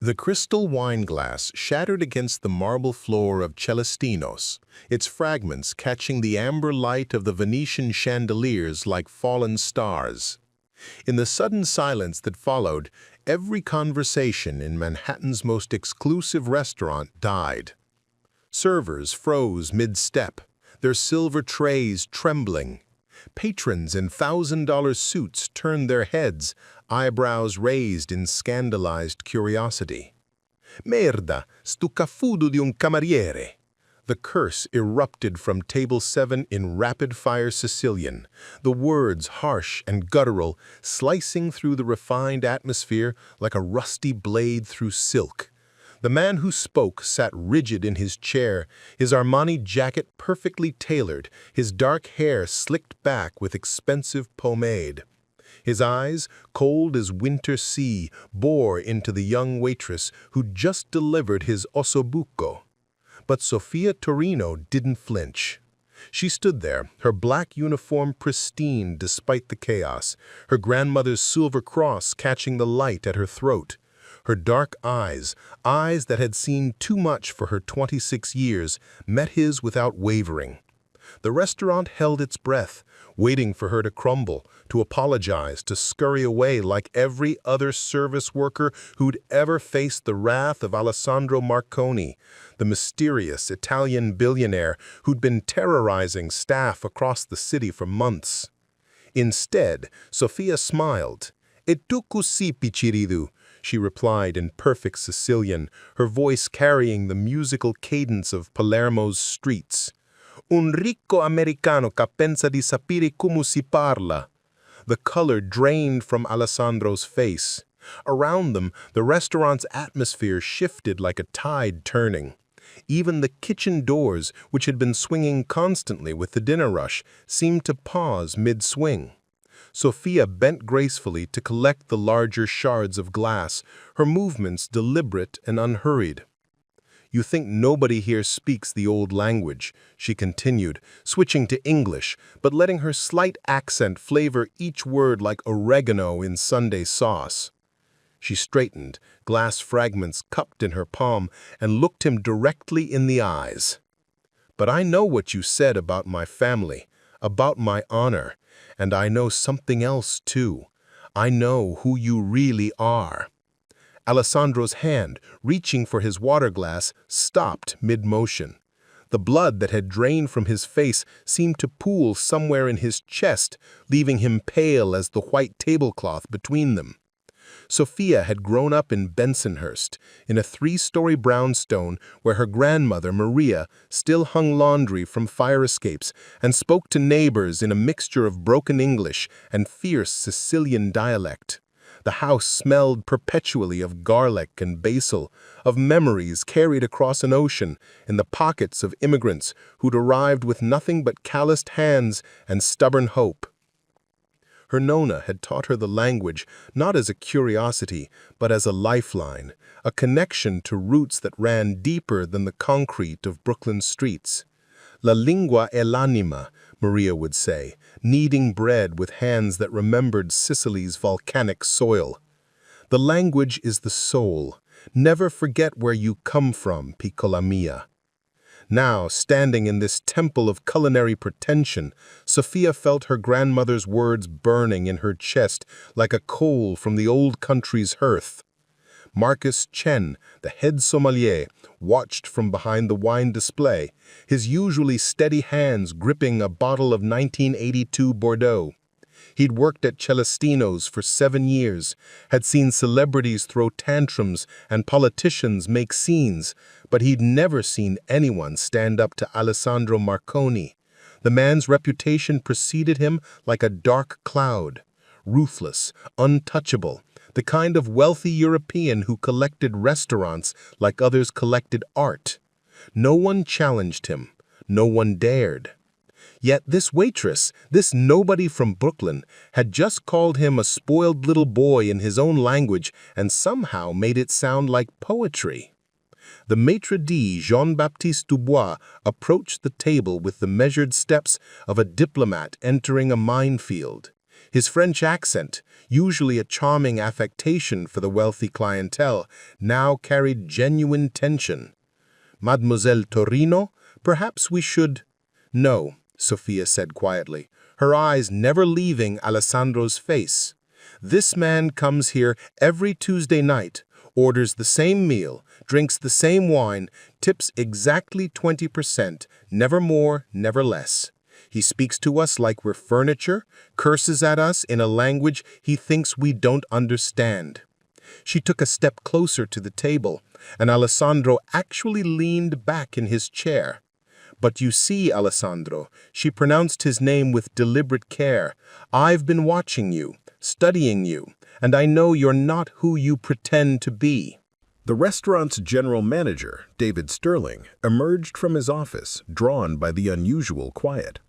The crystal wine glass shattered against the marble floor of Celestino's, its fragments catching the amber light of the Venetian chandeliers like fallen stars. In the sudden silence that followed, every conversation in Manhattan's most exclusive restaurant died. Servers froze mid-step, their silver trays trembling. Patrons in $1,000 suits turned their heads, eyebrows raised in scandalized curiosity. Merda, stu cafudo di un cameriere. The curse erupted from table 7 in rapid-fire Sicilian, the words harsh and guttural, slicing through the refined atmosphere like a rusty blade through silk. The man who spoke sat rigid in his chair, his Armani jacket perfectly tailored, his dark hair slicked back with expensive pomade. His eyes, cold as winter sea, bore into the young waitress who'd just delivered his ossobuco. But Sofia Torrino didn't flinch. She stood there, her black uniform pristine despite the chaos, her grandmother's silver cross catching the light at her throat. Her dark eyes, eyes that had seen too much for her 26 years, met his without wavering. The restaurant held its breath, waiting for her to crumble, to apologize, to scurry away like every other service worker who'd ever faced the wrath of Alessandro Marconi, the mysterious Italian billionaire who'd been terrorizing staff across the city for months. Instead, Sofia smiled. "E tu così, picciridu," she replied in perfect Sicilian, her voice carrying the musical cadence of Palermo's streets. "Un ricco americano che pensa di sapere come si parla." The color drained from Alessandro's face. Around them, the restaurant's atmosphere shifted like a tide turning. Even the kitchen doors, which had been swinging constantly with the dinner rush, seemed to pause mid-swing. Sofia bent gracefully to collect the larger shards of glass, her movements deliberate and unhurried. "You think nobody here speaks the old language," she continued, switching to English, but letting her slight accent flavor each word like oregano in Sunday sauce. She straightened, glass fragments cupped in her palm, and looked him directly in the eyes. "But I know what you said about my family, about my honor. And I know something else, too. I know who you really are." Alessandro's hand, reaching for his water glass, stopped mid-motion. The blood that had drained from his face seemed to pool somewhere in his chest, leaving him pale as the white tablecloth between them. Sofia had grown up in Bensonhurst, in a 3-story brownstone where her grandmother, Maria, still hung laundry from fire escapes and spoke to neighbors in a mixture of broken English and fierce Sicilian dialect. The house smelled perpetually of garlic and basil, of memories carried across an ocean in the pockets of immigrants who'd arrived with nothing but calloused hands and stubborn hope. Her Nona had taught her the language not as a curiosity, but as a lifeline, a connection to roots that ran deeper than the concrete of Brooklyn streets. La lingua è l'anima, Maria would say, kneading bread with hands that remembered Sicily's volcanic soil. The language is the soul. Never forget where you come from, piccola mia. Now, standing in this temple of culinary pretension, Sofia felt her grandmother's words burning in her chest like a coal from the old country's hearth. Marcus Chen, the head sommelier, watched from behind the wine display, his usually steady hands gripping a bottle of 1982 Bordeaux. He'd worked at Celestino's for 7 years, had seen celebrities throw tantrums and politicians make scenes, but he'd never seen anyone stand up to Alessandro Marconi. The man's reputation preceded him like a dark cloud. Ruthless, untouchable, the kind of wealthy European who collected restaurants like others collected art. No one challenged him. No one dared. Yet this waitress, this nobody from Brooklyn, had just called him a spoiled little boy in his own language and somehow made it sound like poetry. The maitre d' Jean-Baptiste Dubois approached the table with the measured steps of a diplomat entering a minefield. His French accent, usually a charming affectation for the wealthy clientele, now carried genuine tension. "Mademoiselle Torrino, perhaps we should—" "No," Sofia said quietly, her eyes never leaving Alessandro's face. "This man comes here every Tuesday night, orders the same meal, drinks the same wine, tips exactly 20%, never more, never less. He speaks to us like we're furniture, curses at us in a language he thinks we don't understand." She took a step closer to the table, and Alessandro actually leaned back in his chair. "But you see, Alessandro," she pronounced his name with deliberate care, "I've been watching you, studying you, and I know you're not who you pretend to be." The restaurant's general manager, David Sterling, emerged from his office, drawn by the unusual quiet.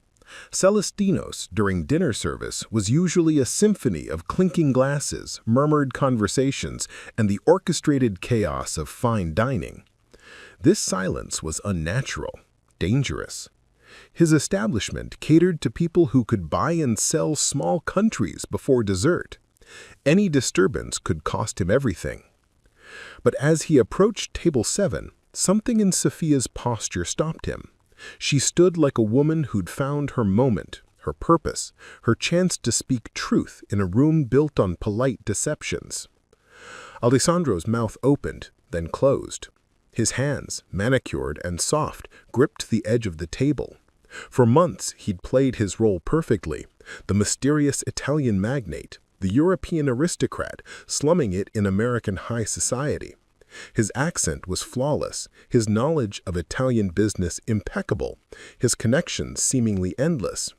Celestino's, during dinner service, was usually a symphony of clinking glasses, murmured conversations, and the orchestrated chaos of fine dining. This silence was unnatural, dangerous. His establishment catered to people who could buy and sell small countries before dessert. Any disturbance could cost him everything. But as he approached table 7, something in Sofia's posture stopped him. She stood like a woman who'd found her moment, her purpose, her chance to speak truth in a room built on polite deceptions. Alessandro's mouth opened, then closed. His hands, manicured and soft, gripped the edge of the table. For months, he'd played his role perfectly, the mysterious Italian magnate, the European aristocrat, slumming it in American high society. His accent was flawless, his knowledge of Italian business impeccable, his connections seemingly endless.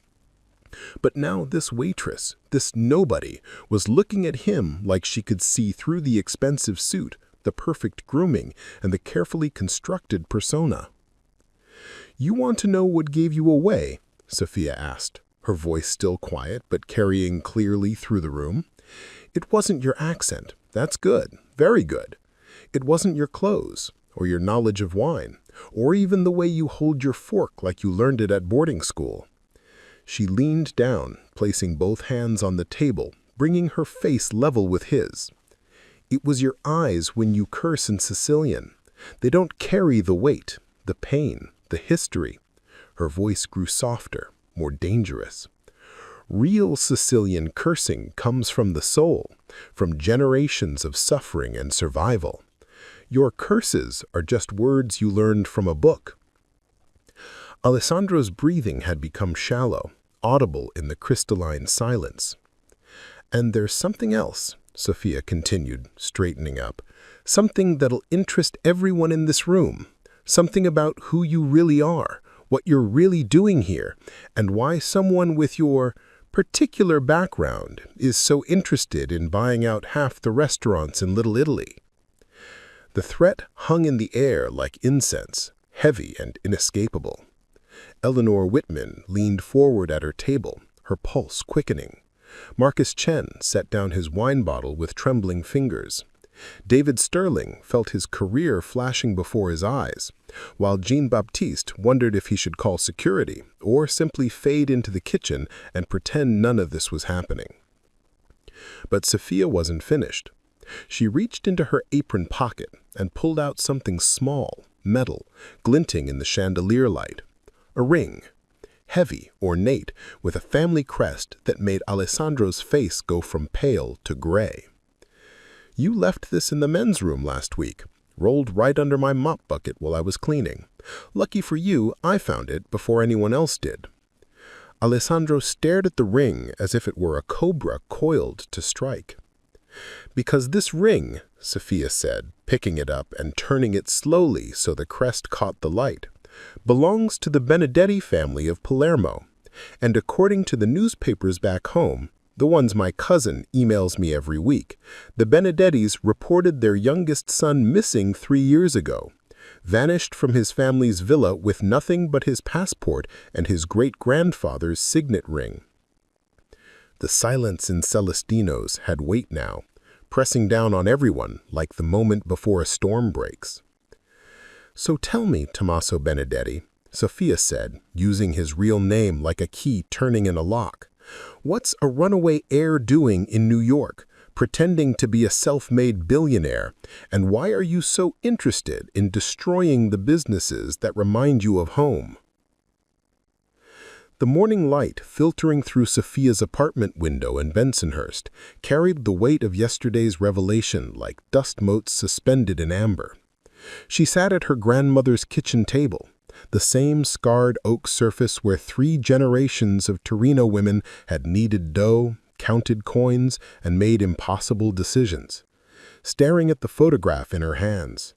But now this waitress, this nobody, was looking at him like she could see through the expensive suit, the perfect grooming, and the carefully constructed persona. "You want to know what gave you away?" Sofia asked, her voice still quiet but carrying clearly through the room. "It wasn't your accent. That's good, very good. It wasn't your clothes, or your knowledge of wine, or even the way you hold your fork like you learned it at boarding school." She leaned down, placing both hands on the table, bringing her face level with his. "It was your eyes when you curse in Sicilian. They don't carry the weight, the pain, the history." Her voice grew softer, more dangerous. "Real Sicilian cursing comes from the soul, from generations of suffering and survival. Your curses are just words you learned from a book." Alessandro's breathing had become shallow, audible in the crystalline silence. "And there's something else," Sofia continued, straightening up. "Something that'll interest everyone in this room. Something about who you really are, what you're really doing here, and why someone with your particular background is so interested in buying out half the restaurants in Little Italy." The threat hung in the air like incense, heavy and inescapable. Eleanor Whitman leaned forward at her table, her pulse quickening. Marcus Chen set down his wine bottle with trembling fingers. David Sterling felt his career flashing before his eyes, while Jean-Baptiste wondered if he should call security or simply fade into the kitchen and pretend none of this was happening. But Sofia wasn't finished. She reached into her apron pocket and pulled out something small, metal, glinting in the chandelier light. A ring, heavy, ornate, with a family crest that made Alessandro's face go from pale to gray. "You left this in the men's room last week, rolled right under my mop bucket while I was cleaning. Lucky for you, I found it before anyone else did." Alessandro stared at the ring as if it were a cobra coiled to strike. "Because this ring," Sofia said, picking it up and turning it slowly so the crest caught the light, "belongs to the Benedetti family of Palermo, and according to the newspapers back home, the ones my cousin emails me every week, the Benedettis reported their youngest son missing 3 years ago, vanished from his family's villa with nothing but his passport and his great-grandfather's signet ring." The silence in Celestino's had weight now, pressing down on everyone like the moment before a storm breaks. "So tell me, Tommaso Benedetti," Sofia said, using his real name like a key turning in a lock, What's a runaway heir doing in New York, pretending to be a self-made billionaire? And why are you so interested in destroying the businesses that remind you of home? The morning light filtering through Sofia's apartment window in Bensonhurst carried the weight of yesterday's revelation like dust motes suspended in amber. She sat at her grandmother's kitchen table, the same scarred oak surface where 3 generations of Torrino women had kneaded dough, counted coins, and made impossible decisions, staring at the photograph in her hands.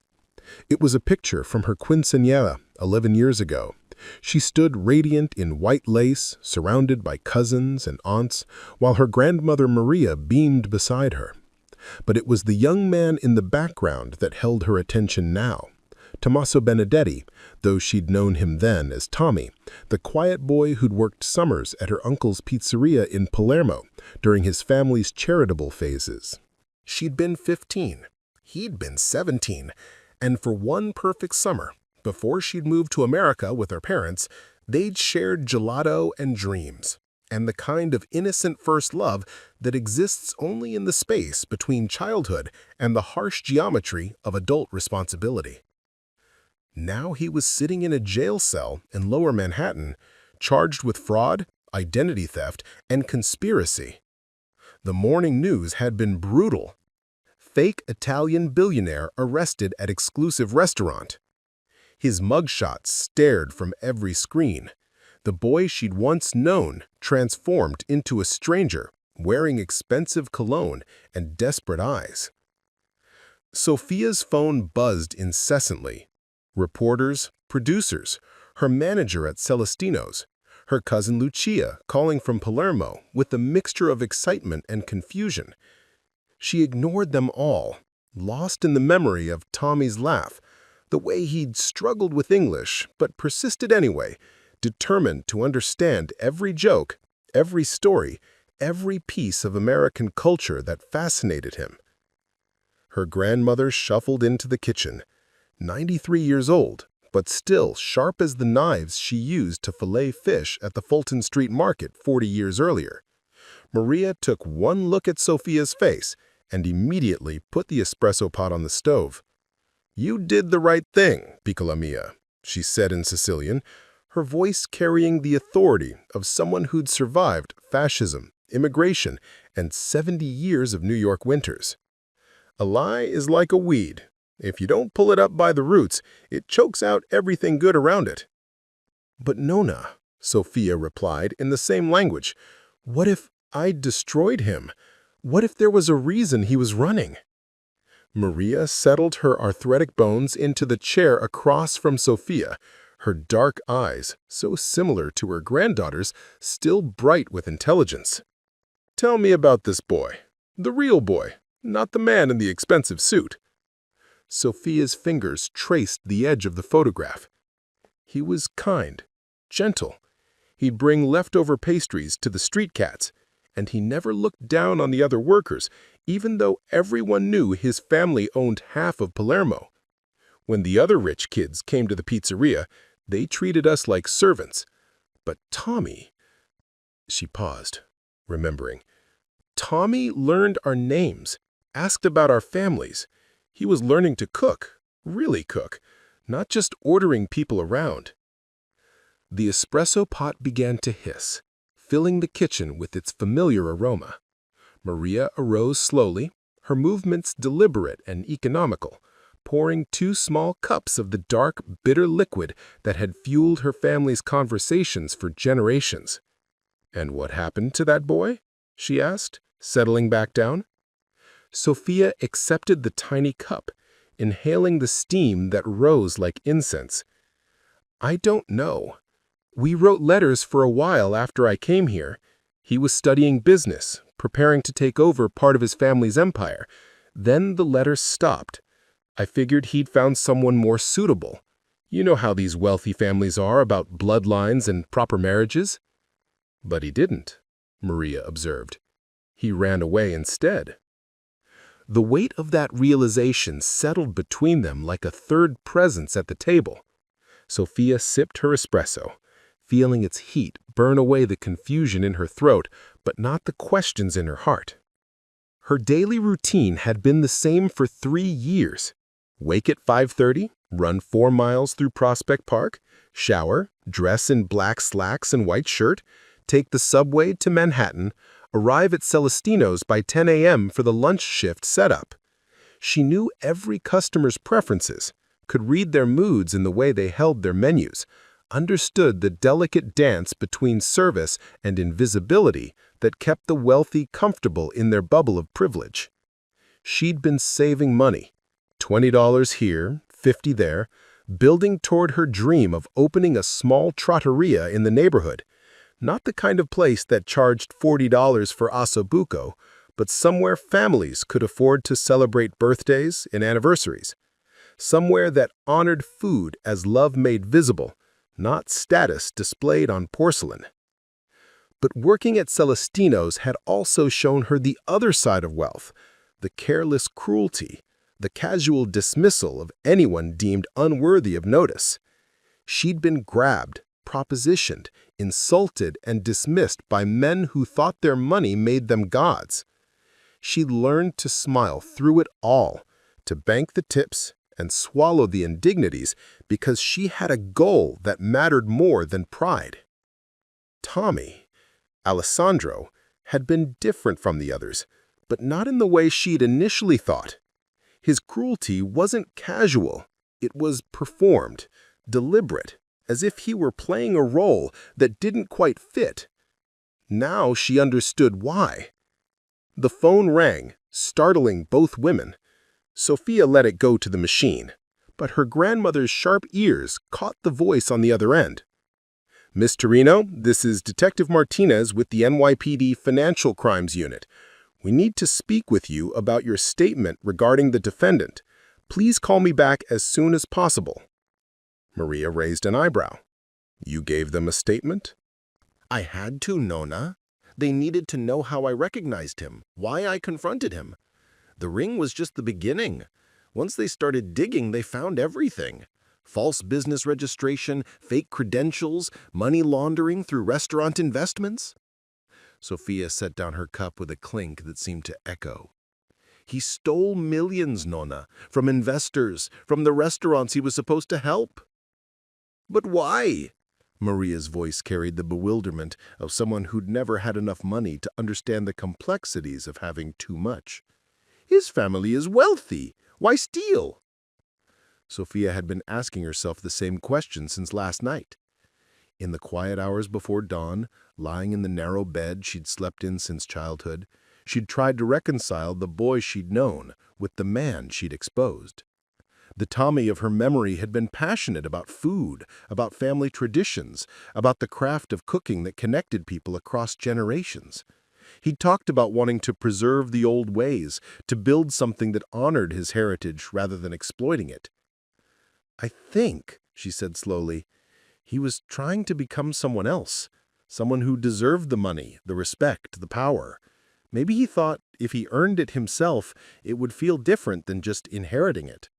It was a picture from her quinceañera 11 years ago. She stood radiant in white lace, surrounded by cousins and aunts, while her grandmother Maria beamed beside her. But it was the young man in the background that held her attention now. Tommaso Benedetti, though she'd known him then as Tommy, the quiet boy who'd worked summers at her uncle's pizzeria in Palermo during his family's charitable phases. She'd been 15. He'd been 17. And for one perfect summer, before she'd moved to America with her parents, they'd shared gelato and dreams, and the kind of innocent first love that exists only in the space between childhood and the harsh geometry of adult responsibility. Now he was sitting in a jail cell in Lower Manhattan, charged with fraud, identity theft, and conspiracy. The morning news had been brutal. Fake Italian billionaire arrested at exclusive restaurant. His mugshots stared from every screen. The boy she'd once known transformed into a stranger, wearing expensive cologne and desperate eyes. Sofia's phone buzzed incessantly. Reporters, producers, her manager at Celestino's, her cousin Lucia calling from Palermo with a mixture of excitement and confusion. She ignored them all, lost in the memory of Tommy's laugh, the way he'd struggled with English but persisted anyway, determined to understand every joke, every story, every piece of American culture that fascinated him. Her grandmother shuffled into the kitchen, 93 years old, but still sharp as the knives she used to fillet fish at the Fulton Street Market 40 years earlier. Maria took one look at Sofia's face and immediately put the espresso pot on the stove. "You did the right thing, piccola mia," she said in Sicilian, her voice carrying the authority of someone who'd survived fascism, immigration, and 70 years of New York winters. "A lie is like a weed. If you don't pull it up by the roots, it chokes out everything good around it." "But Nonna," Sofia replied in the same language, "what if I'd destroyed him? What if there was a reason he was running?" Maria settled her arthritic bones into the chair across from Sofia, her dark eyes, so similar to her granddaughter's, still bright with intelligence. "Tell me about this boy. The real boy, not the man in the expensive suit." Sofia's fingers traced the edge of the photograph. He was kind, gentle. He'd bring leftover pastries to the street cats, and he never looked down on the other workers, even though everyone knew his family owned half of Palermo. When the other rich kids came to the pizzeria, they treated us like servants. But Tommy... She paused, remembering. Tommy learned our names, asked about our families. He was learning to cook, really cook, not just ordering people around. The espresso pot began to hiss, filling the kitchen with its familiar aroma. Maria arose slowly, her movements deliberate and economical, pouring 2 small cups of the dark, bitter liquid that had fueled her family's conversations for generations. "And what happened to that boy?" she asked, settling back down. Sofia accepted the tiny cup, inhaling the steam that rose like incense. "I don't know. We wrote letters for a while after I came here. He was studying business, preparing to take over part of his family's empire. Then the letters stopped. I figured he'd found someone more suitable. You know how these wealthy families are about bloodlines and proper marriages." "But he didn't," Maria observed. "He ran away instead." The weight of that realization settled between them like a third presence at the table. Sofia sipped her espresso, feeling its heat burn away the confusion in her throat, but not the questions in her heart. Her daily routine had been the same for 3 years. Wake at 5:30, run 4 miles through Prospect Park, shower, dress in black slacks and white shirt, take the subway to Manhattan, arrive at Celestino's by 10 a.m. for the lunch shift setup. She knew every customer's preferences, could read their moods in the way they held their menus, understood the delicate dance between service and invisibility that kept the wealthy comfortable in their bubble of privilege. She'd been saving money, $20 here, $50 there, building toward her dream of opening a small trattoria in the neighborhood. Not the kind of place that charged $40 for ossobuco, but somewhere families could afford to celebrate birthdays and anniversaries. Somewhere that honored food as love made visible, not status displayed on porcelain. But working at Celestino's had also shown her the other side of wealth, the careless cruelty, the casual dismissal of anyone deemed unworthy of notice. She'd been grabbed, propositioned, insulted, and dismissed by men who thought their money made them gods. She'd learned to smile through it all, to bank the tips and swallow the indignities because she had a goal that mattered more than pride. Tommy, Alessandro, had been different from the others, but not in the way she'd initially thought. His cruelty wasn't casual, it was performed, deliberate, as if he were playing a role that didn't quite fit. Now she understood why. The phone rang, startling both women. Sofia let it go to the machine, but her grandmother's sharp ears caught the voice on the other end. "Miss Torrino, this is Detective Martinez with the NYPD Financial Crimes Unit. We need to speak with you about your statement regarding the defendant. Please call me back as soon as possible." Maria raised an eyebrow. "You gave them a statement?" "I had to, Nona. They needed to know how I recognized him, why I confronted him. The ring was just the beginning. Once they started digging, they found everything. False business registration, fake credentials, money laundering through restaurant investments." Sofia set down her cup with a clink that seemed to echo. "He stole millions, Nona, from investors, from the restaurants he was supposed to help." "But why?" Maria's voice carried the bewilderment of someone who'd never had enough money to understand the complexities of having too much. "His family is wealthy. Why steal?" Sofia had been asking herself the same question since last night. In the quiet hours before dawn, lying in the narrow bed she'd slept in since childhood, she'd tried to reconcile the boy she'd known with the man she'd exposed. The Tommy of her memory had been passionate about food, about family traditions, about the craft of cooking that connected people across generations. He'd talked about wanting to preserve the old ways, to build something that honored his heritage rather than exploiting it. "I think," she said slowly, "he was trying to become someone else, someone who deserved the money, the respect, the power. Maybe he thought if he earned it himself, it would feel different than just inheriting it."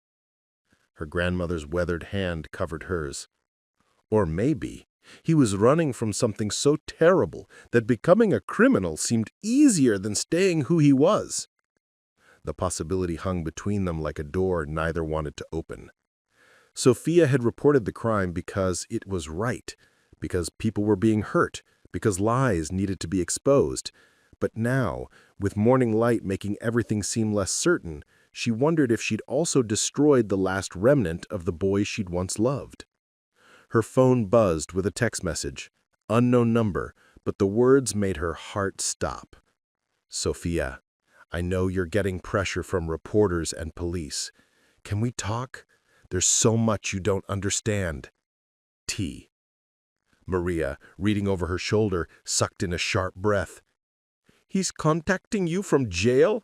Her grandmother's weathered hand covered hers. Or maybe he was running from something so terrible that becoming a criminal seemed easier than staying who he was. The possibility hung between them like a door neither wanted to open. Sofia had reported the crime because it was right, because people were being hurt, because lies needed to be exposed. But now, with morning light making everything seem less certain, she wondered if she'd also destroyed the last remnant of the boy she'd once loved. Her phone buzzed with a text message. Unknown number, but the words made her heart stop. "Sofia, I know you're getting pressure from reporters and police. Can we talk? There's so much you don't understand. T." Maria, reading over her shoulder, sucked in a sharp breath. "He's contacting you from jail?"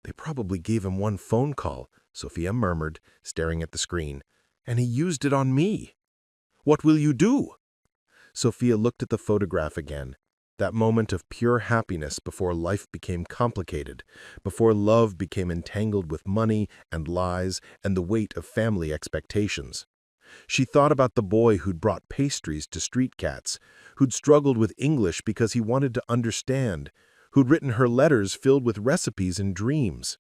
"They probably gave him one phone call," Sofia murmured, staring at the screen. "And he used it on me." "What will you do?" Sofia looked at the photograph again. That moment of pure happiness before life became complicated, before love became entangled with money and lies and the weight of family expectations. She thought about the boy who'd brought pastries to street cats, who'd struggled with English because he wanted to understand, who'd written her letters filled with recipes and dreams.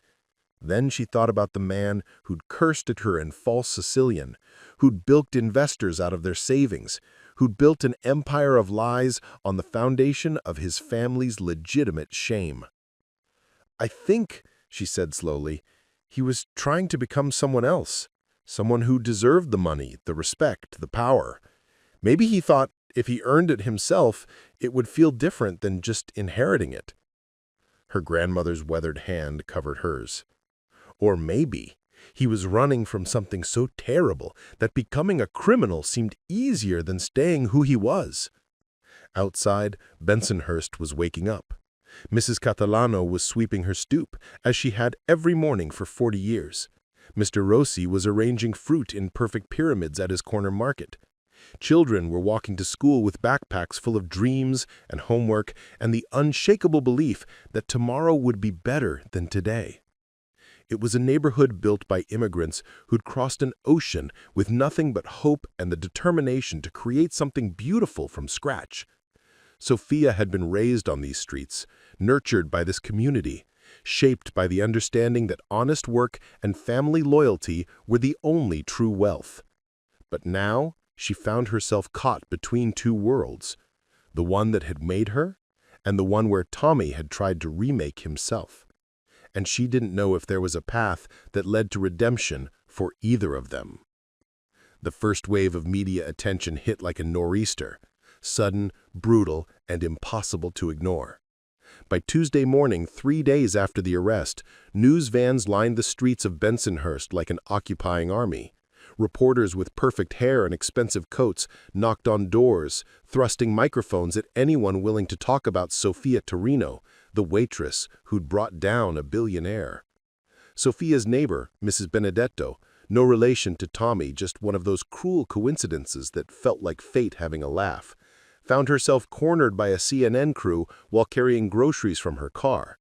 Then she thought about the man who'd cursed at her in false Sicilian, who'd bilked investors out of their savings, who'd built an empire of lies on the foundation of his family's legitimate shame. "I think," she said slowly, "he was trying to become someone else, someone who deserved the money, the respect, the power. Maybe he thought if he earned it himself, it would feel different than just inheriting it." Her grandmother's weathered hand covered hers. Or maybe he was running from something so terrible that becoming a criminal seemed easier than staying who he was. Outside, Bensonhurst was waking up. Mrs. Catalano was sweeping her stoop, as she had every morning for 40 years. Mr. Rossi was arranging fruit in perfect pyramids at his corner market. Children were walking to school with backpacks full of dreams and homework and the unshakable belief that tomorrow would be better than today. It was a neighborhood built by immigrants who'd crossed an ocean with nothing but hope and the determination to create something beautiful from scratch. Sofia had been raised on these streets, nurtured by this community, shaped by the understanding that honest work and family loyalty were the only true wealth. But now she found herself caught between two worlds, the one that had made her and the one where Tommy had tried to remake himself. And she didn't know if there was a path that led to redemption for either of them. The first wave of media attention hit like a nor'easter, sudden, brutal, and impossible to ignore. By Tuesday morning, 3 days after the arrest, news vans lined the streets of Bensonhurst like an occupying army. Reporters with perfect hair and expensive coats knocked on doors, thrusting microphones at anyone willing to talk about Sofia Torrino, the waitress who'd brought down a billionaire. Sofia's neighbor, Mrs. Benedetto, no relation to Tommy, just one of those cruel coincidences that felt like fate having a laugh, found herself cornered by a CNN crew while carrying groceries from her car.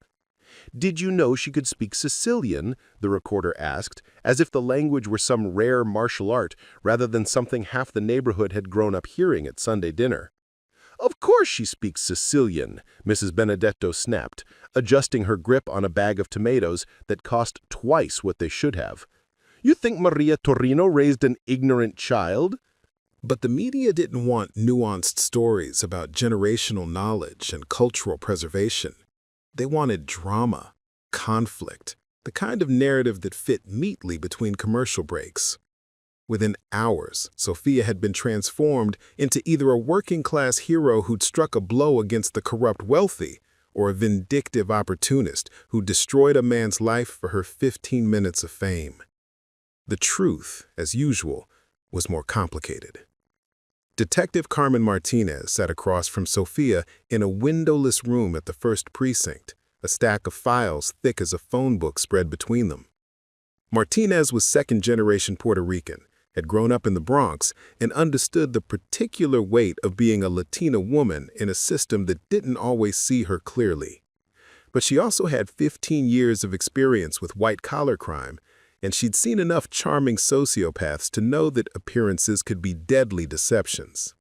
"Did you know she could speak Sicilian?" the recorder asked, as if the language were some rare martial art rather than something half the neighborhood had grown up hearing at Sunday dinner. "Of course she speaks Sicilian," Mrs. Benedetto snapped, adjusting her grip on a bag of tomatoes that cost twice what they should have. "You think Maria Torrino raised an ignorant child?" But the media didn't want nuanced stories about generational knowledge and cultural preservation. They wanted drama, conflict, the kind of narrative that fit neatly between commercial breaks. Within hours, Sofia had been transformed into either a working-class hero who'd struck a blow against the corrupt wealthy or a vindictive opportunist who destroyed a man's life for her 15 minutes of fame. The truth, as usual, was more complicated. Detective Carmen Martinez sat across from Sofia in a windowless room at the first precinct, a stack of files thick as a phone book spread between them. Martinez was second-generation Puerto Rican, had grown up in the Bronx, and understood the particular weight of being a Latina woman in a system that didn't always see her clearly. But she also had 15 years of experience with white-collar crime, and she'd seen enough charming sociopaths to know that appearances could be deadly deceptions.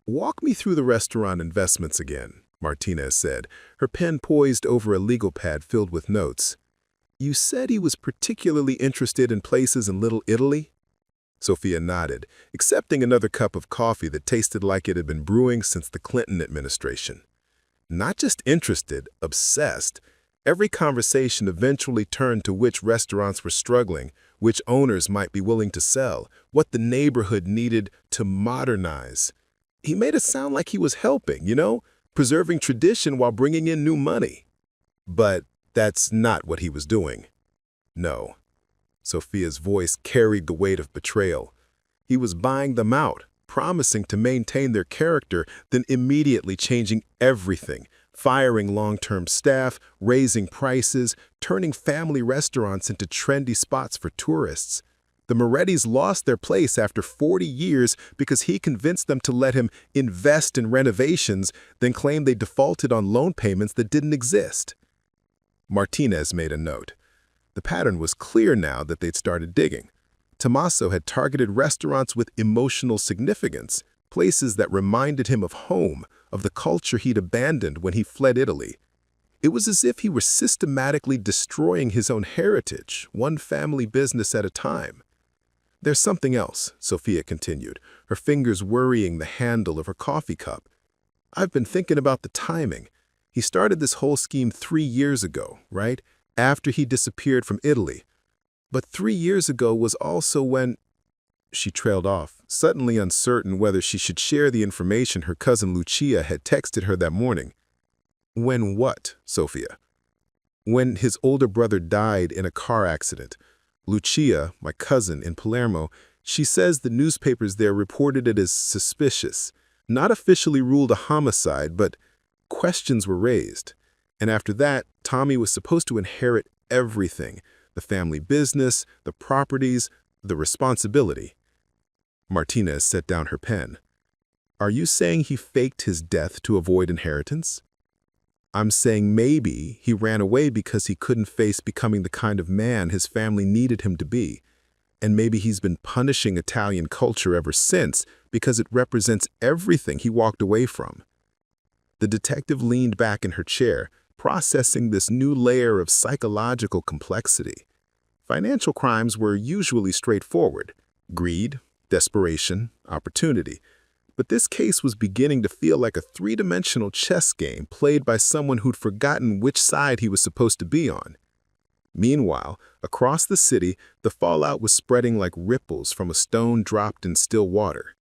"Walk me through the restaurant investments again," Martinez said, her pen poised over a legal pad filled with notes. "You said he was particularly interested in places in Little Italy?" Sofia nodded, accepting another cup of coffee that tasted like it had been brewing since the Clinton administration. Not just interested, obsessed. Every conversation eventually turned to which restaurants were struggling, which owners might be willing to sell, what the neighborhood needed to modernize. He made it sound like he was helping, preserving tradition while bringing in new money. But that's not what he was doing. No. Sofia's voice carried the weight of betrayal. He was buying them out, promising to maintain their character, then immediately changing everything, firing long-term staff, raising prices, turning family restaurants into trendy spots for tourists. The Morettis lost their place after 40 years because he convinced them to let him invest in renovations, then claimed they defaulted on loan payments that didn't exist. Martinez made a note. The pattern was clear now that they'd started digging. Tommaso had targeted restaurants with emotional significance, places that reminded him of home, of the culture he'd abandoned when he fled Italy. It was as if he were systematically destroying his own heritage, one family business at a time. "There's something else," Sofia continued, her fingers worrying the handle of her coffee cup. "I've been thinking about the timing. He started this whole scheme 3 years ago, right? After he disappeared from Italy. But 3 years ago was also when—" She trailed off, suddenly uncertain whether she should share the information her cousin Lucia had texted her that morning. "When what, Sofia?" "When his older brother died in a car accident. Lucia, my cousin in Palermo, she says the newspapers there reported it as suspicious. Not officially ruled a homicide, but questions were raised. And after that, Tommy was supposed to inherit everything, the family business, the properties, the responsibility." Martinez set down her pen. "Are you saying he faked his death to avoid inheritance?" "I'm saying maybe he ran away because he couldn't face becoming the kind of man his family needed him to be. And maybe he's been punishing Italian culture ever since because it represents everything he walked away from." The detective leaned back in her chair, processing this new layer of psychological complexity. Financial crimes were usually straightforward: greed, desperation, opportunity. But this case was beginning to feel like a three-dimensional chess game played by someone who'd forgotten which side he was supposed to be on. Meanwhile, across the city, the fallout was spreading like ripples from a stone dropped in still water.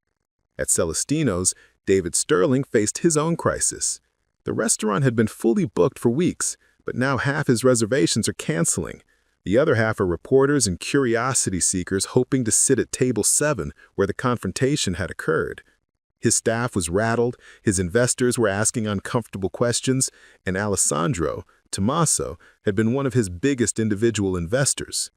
At Celestino's, David Sterling faced his own crisis. The restaurant had been fully booked for weeks, but now half his reservations are canceling. The other half are reporters and curiosity seekers hoping to sit at table 7 where the confrontation had occurred. His staff was rattled, his investors were asking uncomfortable questions, and Alessandro, Tommaso, had been one of his biggest individual investors.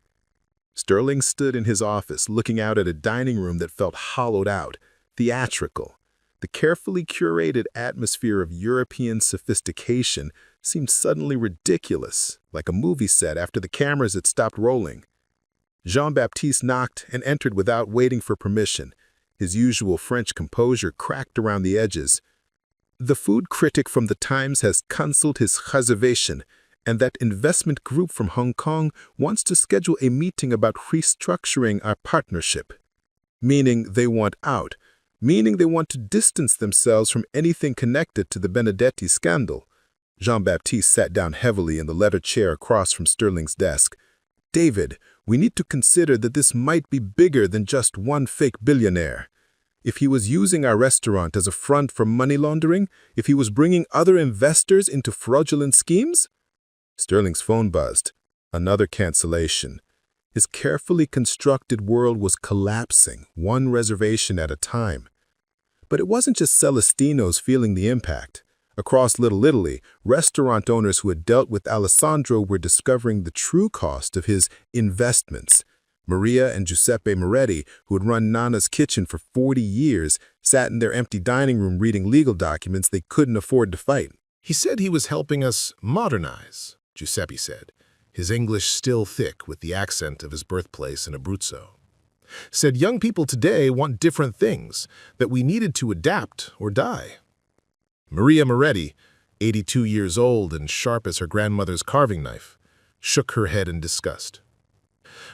Sterling stood in his office looking out at a dining room that felt hollowed out, theatrical. The carefully curated atmosphere of European sophistication seemed suddenly ridiculous, like a movie set after the cameras had stopped rolling. Jean-Baptiste knocked and entered without waiting for permission. His usual French composure cracked around the edges. "The food critic from the Times has cancelled his reservation, and that investment group from Hong Kong wants to schedule a meeting about restructuring our partnership." Meaning they want out. Meaning they want to distance themselves from anything connected to the Benedetti scandal. Jean-Baptiste sat down heavily in the leather chair across from Sterling's desk. "David, we need to consider that this might be bigger than just one fake billionaire. If he was using our restaurant as a front for money laundering, if he was bringing other investors into fraudulent schemes?" Sterling's phone buzzed. Another cancellation. His carefully constructed world was collapsing, one reservation at a time. But it wasn't just Celestino's feeling the impact. Across Little Italy, restaurant owners who had dealt with Alessandro were discovering the true cost of his investments. Maria and Giuseppe Moretti, who had run Nana's Kitchen for 40 years, sat in their empty dining room reading legal documents they couldn't afford to fight. "He said he was helping us modernize," Giuseppe said, his English still thick with the accent of his birthplace in Abruzzo. "Said young people today want different things, that we needed to adapt or die." Maria Moretti, 82 years old and sharp as her grandmother's carving knife, shook her head in disgust.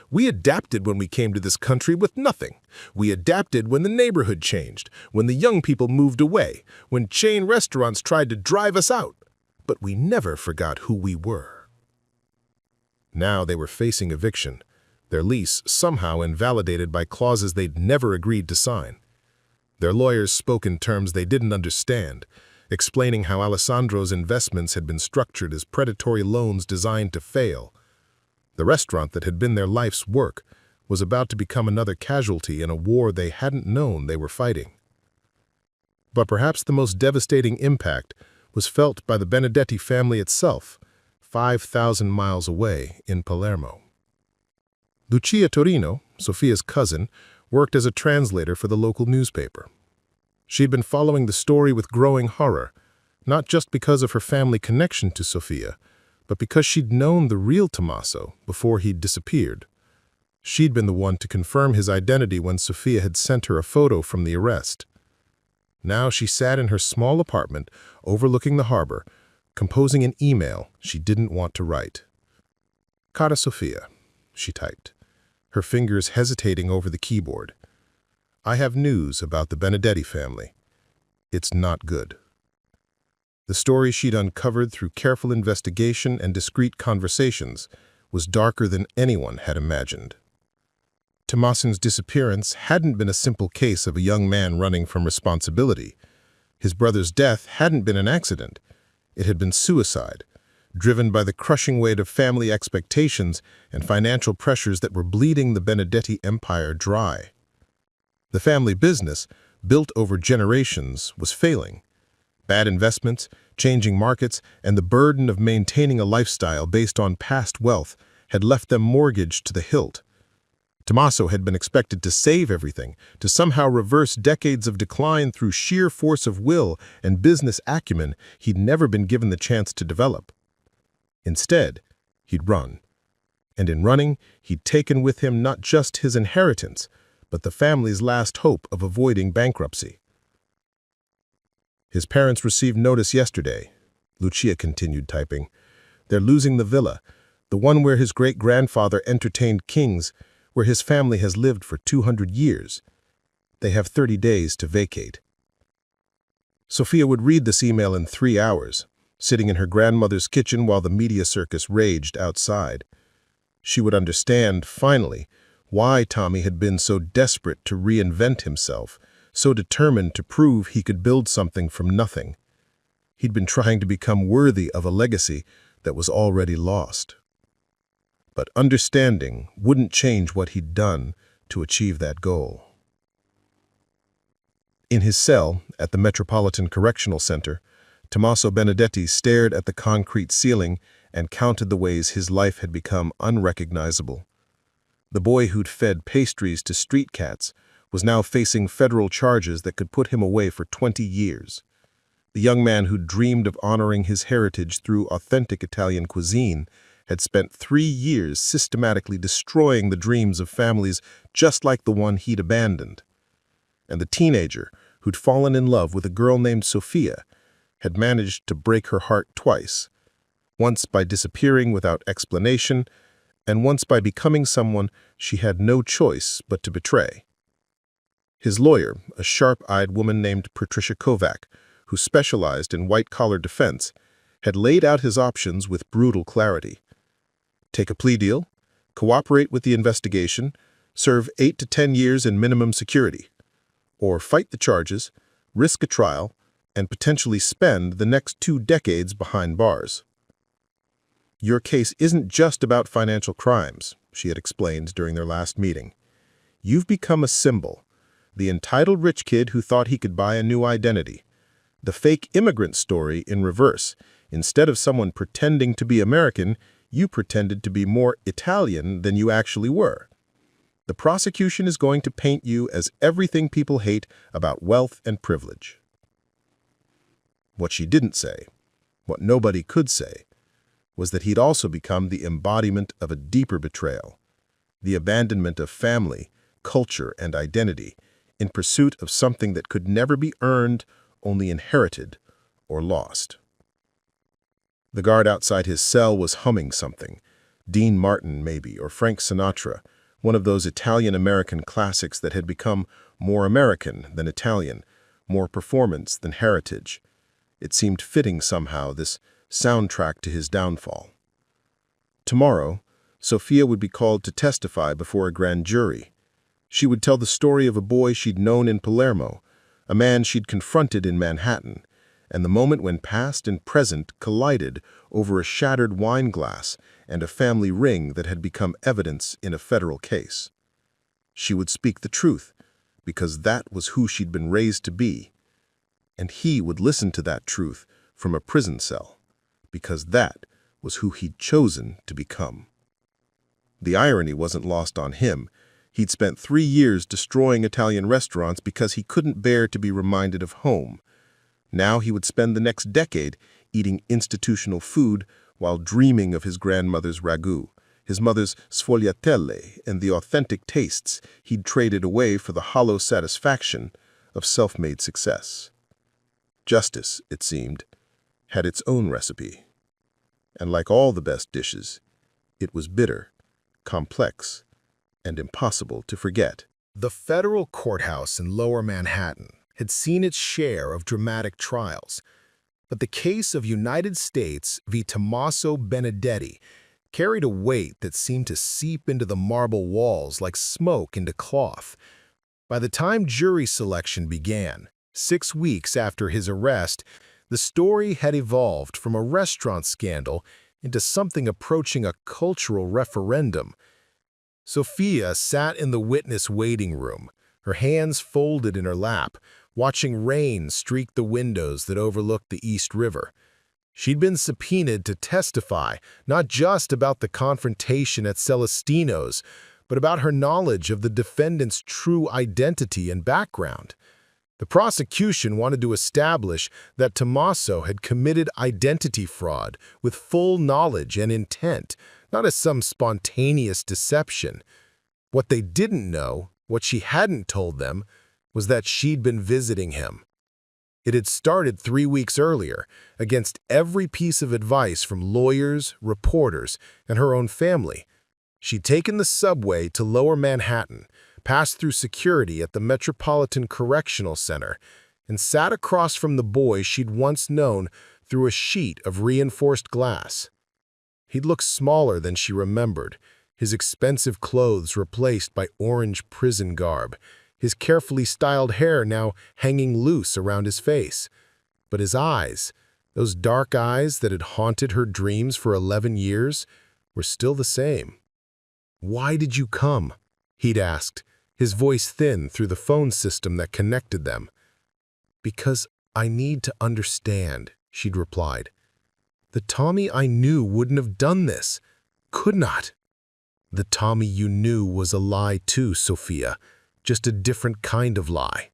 "We adapted when we came to this country with nothing. We adapted when the neighborhood changed, when the young people moved away, when chain restaurants tried to drive us out. But we never forgot who we were." Now they were facing eviction, their lease somehow invalidated by clauses they'd never agreed to sign. Their lawyers spoke in terms they didn't understand, explaining how Alessandro's investments had been structured as predatory loans designed to fail. The restaurant that had been their life's work was about to become another casualty in a war they hadn't known they were fighting. But perhaps the most devastating impact was felt by the Benedetti family itself, 5,000 miles away in Palermo. Sofia Torrino, Sofia's cousin, worked as a translator for the local newspaper. She'd been following the story with growing horror, not just because of her family connection to Sofia, but because she'd known the real Tommaso before he'd disappeared. She'd been the one to confirm his identity when Sofia had sent her a photo from the arrest. Now she sat in her small apartment overlooking the harbor, composing an email she didn't want to write. "Cara Sofia," she typed, her fingers hesitating over the keyboard. "I have news about the Benedetti family. It's not good." The story she'd uncovered through careful investigation and discreet conversations was darker than anyone had imagined. Tommaso's disappearance hadn't been a simple case of a young man running from responsibility. His brother's death hadn't been an accident. It had been suicide, driven by the crushing weight of family expectations and financial pressures that were bleeding the Benedetti empire dry. The family business, built over generations, was failing. Bad investments, changing markets, and the burden of maintaining a lifestyle based on past wealth had left them mortgaged to the hilt. Tommaso had been expected to save everything, to somehow reverse decades of decline through sheer force of will and business acumen he'd never been given the chance to develop. Instead, he'd run. And in running, he'd taken with him not just his inheritance, but the family's last hope of avoiding bankruptcy. "His parents received notice yesterday," Lucia continued typing. "They're losing the villa, the one where his great-grandfather entertained kings, where his family has lived for 200 years. They have 30 days to vacate." Sofia would read this email in 3 hours, sitting in her grandmother's kitchen while the media circus raged outside. She would understand, finally, why Tommy had been so desperate to reinvent himself, so determined to prove he could build something from nothing. He'd been trying to become worthy of a legacy that was already lost. But understanding wouldn't change what he'd done to achieve that goal. In his cell at the Metropolitan Correctional Center, Tommaso Benedetti stared at the concrete ceiling and counted the ways his life had become unrecognizable. The boy who'd fed pastries to street cats was now facing federal charges that could put him away for 20 years. The young man who'd dreamed of honoring his heritage through authentic Italian cuisine had spent 3 years systematically destroying the dreams of families just like the one he'd abandoned. And the teenager who'd fallen in love with a girl named Sofia had managed to break her heart twice, once by disappearing without explanation, and once by becoming someone she had no choice but to betray. His lawyer, a sharp-eyed woman named Patricia Kovac, who specialized in white-collar defense, had laid out his options with brutal clarity. Take a plea deal, cooperate with the investigation, serve 8 to 10 years in minimum security, or fight the charges, risk a trial, and potentially spend the next 2 decades behind bars. "Your case isn't just about financial crimes," she had explained during their last meeting. "You've become a symbol, the entitled rich kid who thought he could buy a new identity. The fake immigrant story in reverse. Instead of someone pretending to be American, you pretended to be more Italian than you actually were. The prosecution is going to paint you as everything people hate about wealth and privilege." What she didn't say, what nobody could say, was that he'd also become the embodiment of a deeper betrayal, the abandonment of family, culture, and identity in pursuit of something that could never be earned, only inherited or lost. The guard outside his cell was humming something, Dean Martin maybe, or Frank Sinatra, one of those Italian-American classics that had become more American than Italian, more performance than heritage. It seemed fitting somehow, this soundtrack to his downfall. Tomorrow, Sofia would be called to testify before a grand jury. She would tell the story of a boy she'd known in Palermo, a man she'd confronted in Manhattan, and the moment when past and present collided over a shattered wine glass and a family ring that had become evidence in a federal case. She would speak the truth, because that was who she'd been raised to be, and he would listen to that truth from a prison cell, because that was who he'd chosen to become. The irony wasn't lost on him. He'd spent 3 years destroying Italian restaurants because he couldn't bear to be reminded of home. Now he would spend the next decade eating institutional food while dreaming of his grandmother's ragu, his mother's sfogliatelle and the authentic tastes he'd traded away for the hollow satisfaction of self-made success. Justice, it seemed, had its own recipe. And like all the best dishes, it was bitter, complex, and impossible to forget. The federal courthouse in Lower Manhattan had seen its share of dramatic trials, but the case of United States v. Tommaso Benedetti carried a weight that seemed to seep into the marble walls like smoke into cloth. By the time jury selection began, 6 weeks after his arrest, the story had evolved from a restaurant scandal into something approaching a cultural referendum. Sofia sat in the witness waiting room, her hands folded in her lap, watching rain streak the windows that overlooked the East River. She'd been subpoenaed to testify not just about the confrontation at Celestino's, but about her knowledge of the defendant's true identity and background. The prosecution wanted to establish that Tommaso had committed identity fraud with full knowledge and intent, not as some spontaneous deception. What they didn't know, what she hadn't told them, was that she'd been visiting him. It had started 3 weeks earlier, against every piece of advice from lawyers, reporters, and her own family. She'd taken the subway to Lower Manhattan, passed through security at the Metropolitan Correctional Center, and sat across from the boy she'd once known through a sheet of reinforced glass. He'd looked smaller than she remembered, his expensive clothes replaced by orange prison garb, his carefully styled hair now hanging loose around his face. But his eyes, those dark eyes that had haunted her dreams for 11 years, were still the same. "Why did you come?" he'd asked, his voice thin through the phone system that connected them. "Because I need to understand," she'd replied. "The Tommy I knew wouldn't have done this. Could not." "The Tommy you knew was a lie too, Sofia. Just a different kind of lie."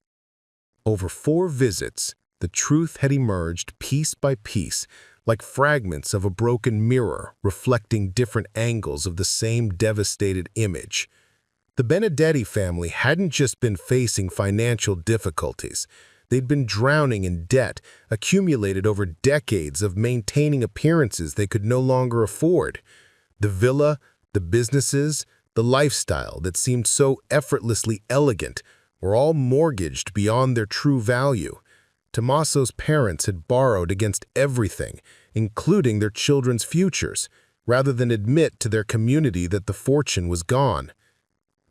Over 4 visits, the truth had emerged piece by piece, like fragments of a broken mirror reflecting different angles of the same devastated image. The Benedetti family hadn't just been facing financial difficulties. They'd been drowning in debt, accumulated over decades of maintaining appearances they could no longer afford. The villa, the businesses, the lifestyle that seemed so effortlessly elegant were all mortgaged beyond their true value. Tommaso's parents had borrowed against everything, including their children's futures, rather than admit to their community that the fortune was gone.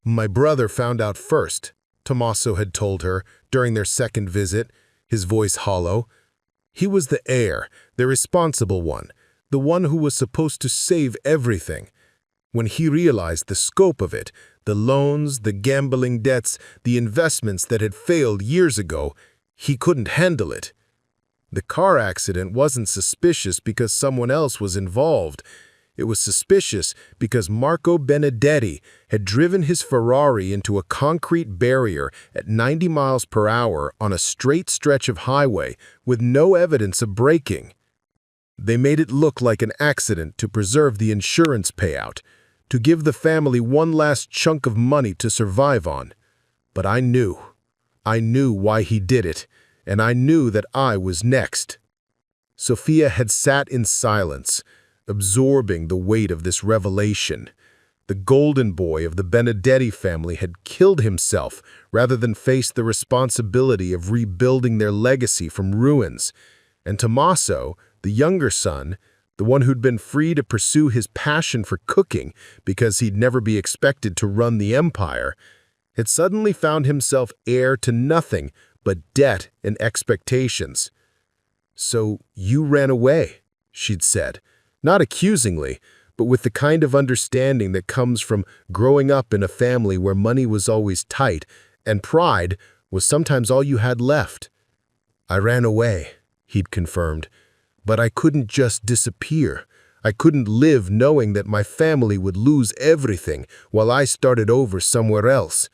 "My brother found out first," Tommaso had told her during their second visit, his voice hollow. "He was the heir, the responsible one, the one who was supposed to save everything. When he realized the scope of it, the loans, the gambling debts, the investments that had failed years ago, he couldn't handle it. The car accident wasn't suspicious because someone else was involved. It was suspicious because Marco Benedetti had driven his Ferrari into a concrete barrier at 90 miles per hour on a straight stretch of highway with no evidence of braking. They made it look like an accident to preserve the insurance payout, to give the family one last chunk of money to survive on. But I knew why he did it, and I knew that I was next." Sofia had sat in silence, absorbing the weight of this revelation. The golden boy of the Benedetti family had killed himself rather than face the responsibility of rebuilding their legacy from ruins. And Tommaso, the younger son, the one who'd been free to pursue his passion for cooking because he'd never be expected to run the empire, had suddenly found himself heir to nothing but debt and expectations. "So you ran away," she'd said, not accusingly, but with the kind of understanding that comes from growing up in a family where money was always tight and pride was sometimes all you had left. "I ran away," he'd confirmed. "But I couldn't just disappear. I couldn't live knowing that my family would lose everything while I started over somewhere else.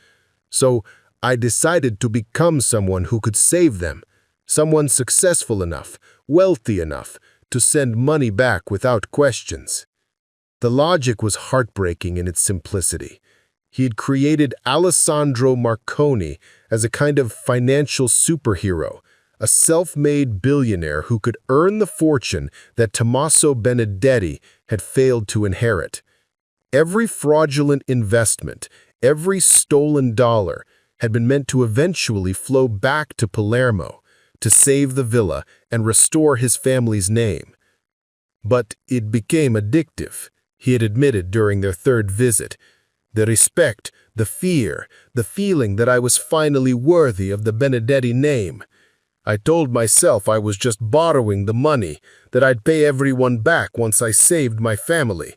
So I decided to become someone who could save them, someone successful enough, wealthy enough, to send money back without questions." The logic was heartbreaking in its simplicity. He had created Alessandro Marconi as a kind of financial superhero, a self-made billionaire who could earn the fortune that Tommaso Benedetti had failed to inherit. Every fraudulent investment, every stolen dollar, had been meant to eventually flow back to Palermo, to save the villa and restore his family's name. But it became addictive, he had admitted during their third visit. The respect, the fear, the feeling that I was finally worthy of the Benedetti name. I told myself I was just borrowing the money, that I'd pay everyone back once I saved my family.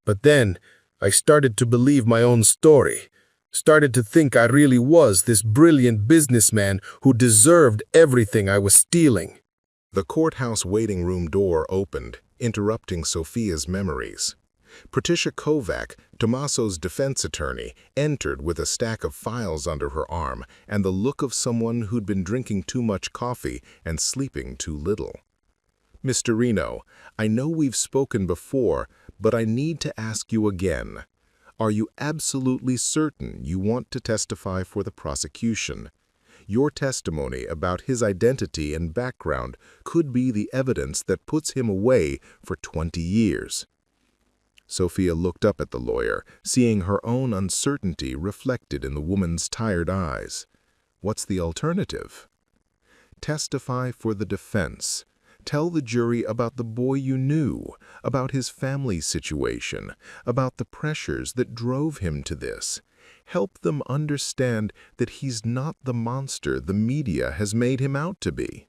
But then, I started to believe my own story, started to think I really was this brilliant businessman who deserved everything I was stealing. The courthouse waiting room door opened, interrupting Sofia's memories. Patricia Kovac, Tommaso's defense attorney, entered with a stack of files under her arm and the look of someone who'd been drinking too much coffee and sleeping too little. Miss Torrino, I know we've spoken before, but I need to ask you again. Are you absolutely certain you want to testify for the prosecution? Your testimony about his identity and background could be the evidence that puts him away for 20 years. Sofia looked up at the lawyer, seeing her own uncertainty reflected in the woman's tired eyes. What's the alternative? Testify for the defense. Tell the jury about the boy you knew, about his family situation, about the pressures that drove him to this. Help them understand that he's not the monster the media has made him out to be.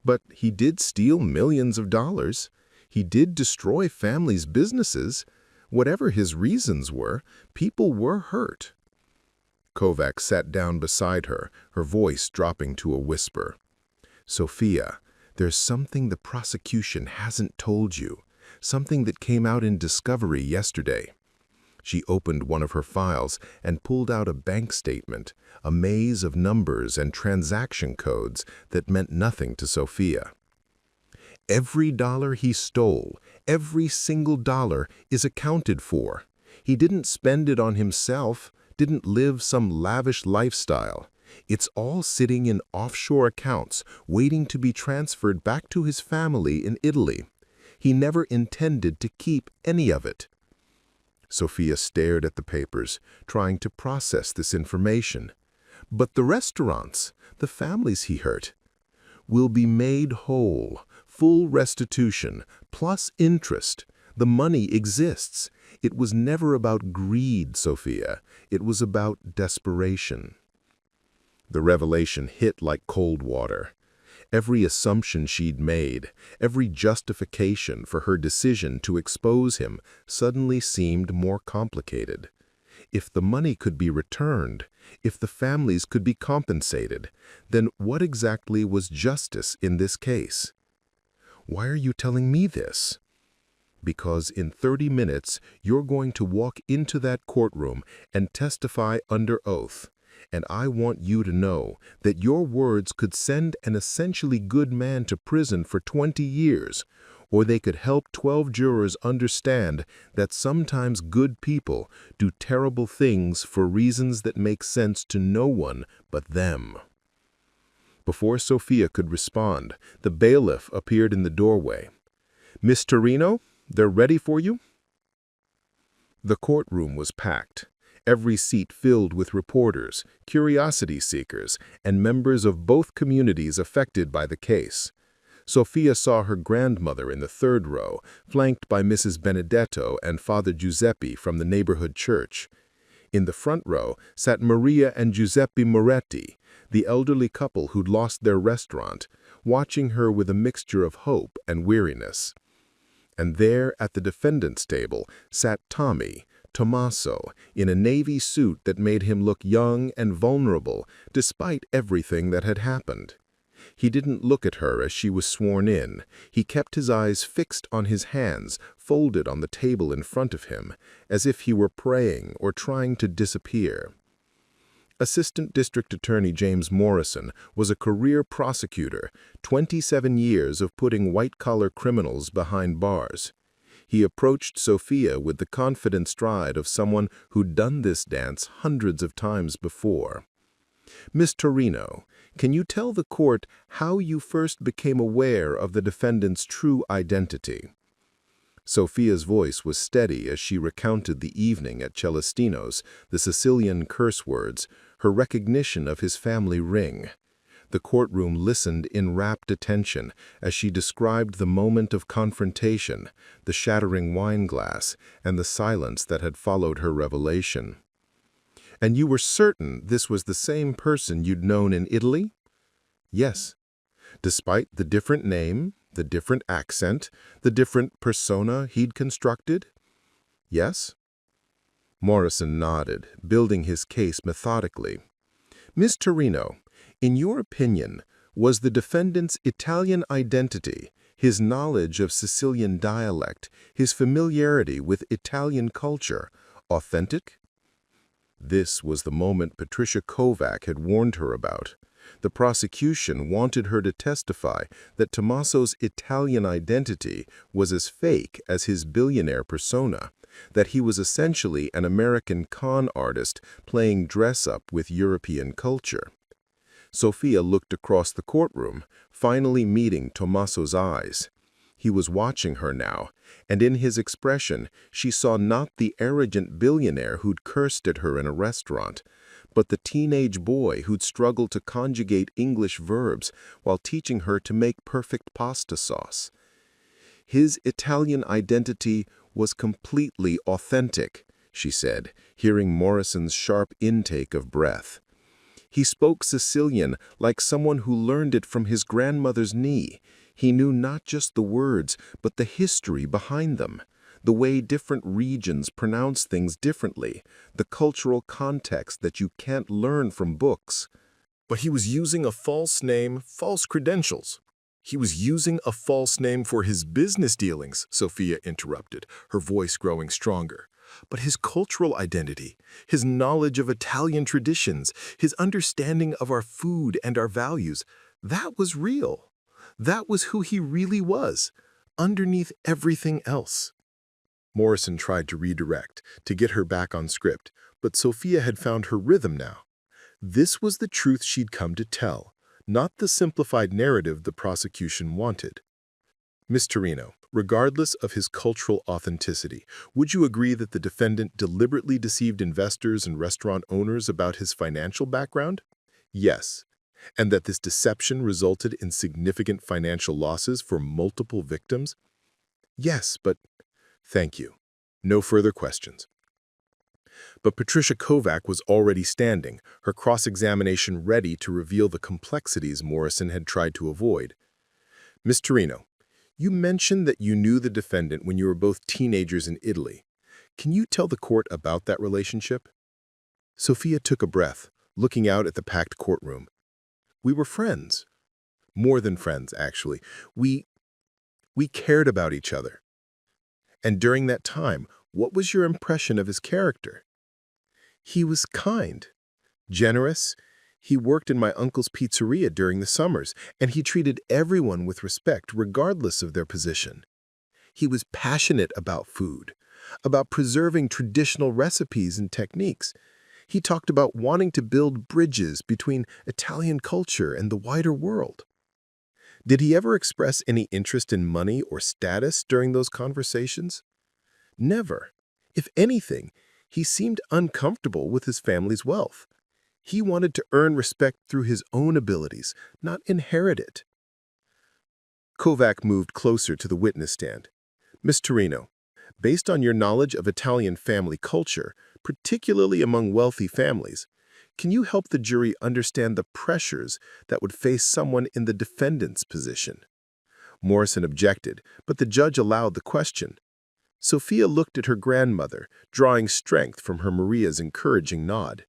But he did steal millions of dollars. He did destroy families' businesses. Whatever his reasons were, people were hurt. Kovac sat down beside her, her voice dropping to a whisper. Sofia, there's something the prosecution hasn't told you, something that came out in discovery yesterday. She opened one of her files and pulled out a bank statement, a maze of numbers and transaction codes that meant nothing to Sofia. Every dollar he stole, every single dollar is accounted for. He didn't spend it on himself, didn't live some lavish lifestyle. It's all sitting in offshore accounts, waiting to be transferred back to his family in Italy. He never intended to keep any of it. Sofia stared at the papers, trying to process this information. But the restaurants, the families he hurt, will be made whole. Full restitution, plus interest. The money exists. It was never about greed, Sofia. It was about desperation. The revelation hit like cold water. Every assumption she'd made, every justification for her decision to expose him suddenly seemed more complicated. If the money could be returned, if the families could be compensated, then what exactly was justice in this case? Why are you telling me this? Because in 30 minutes, you're going to walk into that courtroom and testify under oath. And I want you to know that your words could send an essentially good man to prison for 20 years, or they could help 12 jurors understand that sometimes good people do terrible things for reasons that make sense to no one but them. Before Sofia could respond, the bailiff appeared in the doorway. Miss Torrino, they're ready for you? The courtroom was packed, every seat filled with reporters, curiosity seekers, and members of both communities affected by the case. Sofia saw her grandmother in the third row, flanked by Mrs. Benedetto and Father Giuseppe from the neighborhood church. In the front row sat Maria and Giuseppe Moretti, the elderly couple who'd lost their restaurant, watching her with a mixture of hope and weariness. And there at the defendant's table sat Tommy, Tommaso, in a navy suit that made him look young and vulnerable despite everything that had happened. He didn't look at her as she was sworn in. He kept his eyes fixed on his hands, folded on the table in front of him, as if he were praying or trying to disappear. Assistant District Attorney James Morrison was a career prosecutor, 27 years of putting white-collar criminals behind bars. He approached Sofia with the confident stride of someone who'd done this dance hundreds of times before. "Miss Torrino, can you tell the court how you first became aware of the defendant's true identity?" Sofia's voice was steady as she recounted the evening at Celestino's, the Sicilian curse words, her recognition of his family ring. The courtroom listened in rapt attention as she described the moment of confrontation, the shattering wine glass, and the silence that had followed her revelation. "And you were certain this was the same person you'd known in Italy?" "Yes. Despite the different name, the different accent, the different persona he'd constructed?" "Yes." Morrison nodded, building his case methodically. "Miss Torrino, in your opinion, was the defendant's Italian identity, his knowledge of Sicilian dialect, his familiarity with Italian culture, authentic?" This was the moment Patricia Kovac had warned her about. The prosecution wanted her to testify that Tommaso's Italian identity was as fake as his billionaire persona, that he was essentially an American con artist playing dress-up with European culture. Sofia looked across the courtroom, finally meeting Tommaso's eyes. He was watching her now, and in his expression she saw not the arrogant billionaire who'd cursed at her in a restaurant, but the teenage boy who'd struggled to conjugate English verbs while teaching her to make perfect pasta sauce. His Italian identity was completely authentic, she said, hearing Morrison's sharp intake of breath. He spoke Sicilian like someone who learned it from his grandmother's knee. He knew not just the words, but the history behind them, the way different regions pronounce things differently, the cultural context that you can't learn from books. But he was using a false name, false credentials. He was using a false name for his business dealings, Sofia interrupted, her voice growing stronger. But his cultural identity, his knowledge of Italian traditions, his understanding of our food and our values, that was real. That was who he really was, underneath everything else. Morrison tried to redirect, to get her back on script, but Sofia had found her rhythm now. This was the truth she'd come to tell, not the simplified narrative the prosecution wanted. Miss Torrino, regardless of his cultural authenticity, would you agree that the defendant deliberately deceived investors and restaurant owners about his financial background? Yes. And that this deception resulted in significant financial losses for multiple victims? Yes, but thank you. No further questions. But Patricia Kovac was already standing, her cross-examination ready to reveal the complexities Morrison had tried to avoid. Miss Torrino, you mentioned that you knew the defendant when you were both teenagers in Italy. Can you tell the court about that relationship? Sofia took a breath, looking out at the packed courtroom. We were friends. More than friends, actually. We cared about each other. And during that time, what was your impression of his character? He was kind, generous. He worked in my uncle's pizzeria during the summers, and he treated everyone with respect regardless of their position. He was passionate about food, about preserving traditional recipes and techniques. He talked about wanting to build bridges between Italian culture and the wider world. Did he ever express any interest in money or status during those conversations? Never. If anything, he seemed uncomfortable with his family's wealth. He wanted to earn respect through his own abilities, not inherit it. Kovac moved closer to the witness stand. Miss Torrino, based on your knowledge of Italian family culture, particularly among wealthy families, can you help the jury understand the pressures that would face someone in the defendant's position? Morrison objected, but the judge allowed the question. Sofia looked at her grandmother, drawing strength from her Maria's encouraging nod.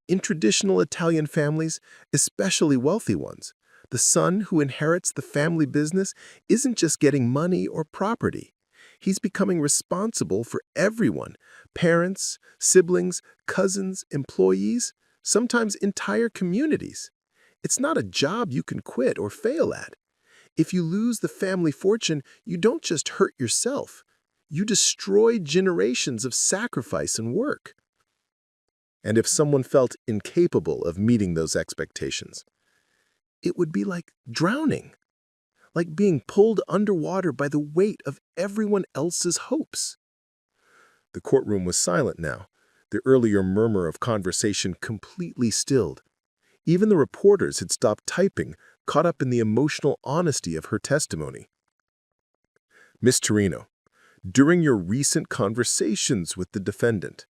In traditional Italian families, especially wealthy ones, the son who inherits the family business isn't just getting money or property. He's becoming responsible for everyone, parents, siblings, cousins, employees, sometimes entire communities. It's not a job you can quit or fail at. If you lose the family fortune, you don't just hurt yourself. You destroyed generations of sacrifice and work. And if someone felt incapable of meeting those expectations, it would be like drowning, like being pulled underwater by the weight of everyone else's hopes. The courtroom was silent now, the earlier murmur of conversation completely stilled. Even the reporters had stopped typing, caught up in the emotional honesty of her testimony. Miss Torrino, during your recent conversations with the defendant,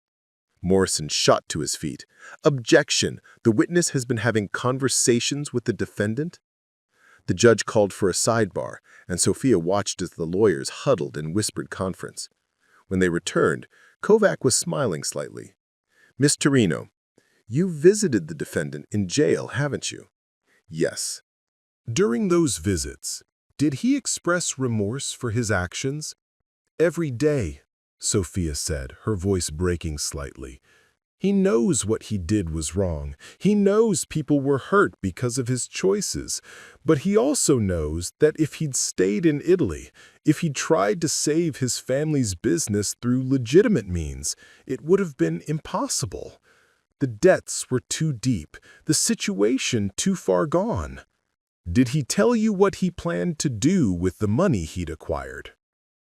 Morrison shot to his feet. Objection! The witness has been having conversations with the defendant? The judge called for a sidebar, and Sofia watched as the lawyers huddled in whispered conference. When they returned, Kovac was smiling slightly. Miss Torrino, you visited the defendant in jail, haven't you? Yes. During those visits, did he express remorse for his actions? Every day, Sofia said, her voice breaking slightly. He knows what he did was wrong. He knows people were hurt because of his choices. But he also knows that if he'd stayed in Italy, if he'd tried to save his family's business through legitimate means, it would have been impossible. The debts were too deep, the situation too far gone. Did he tell you what he planned to do with the money he'd acquired?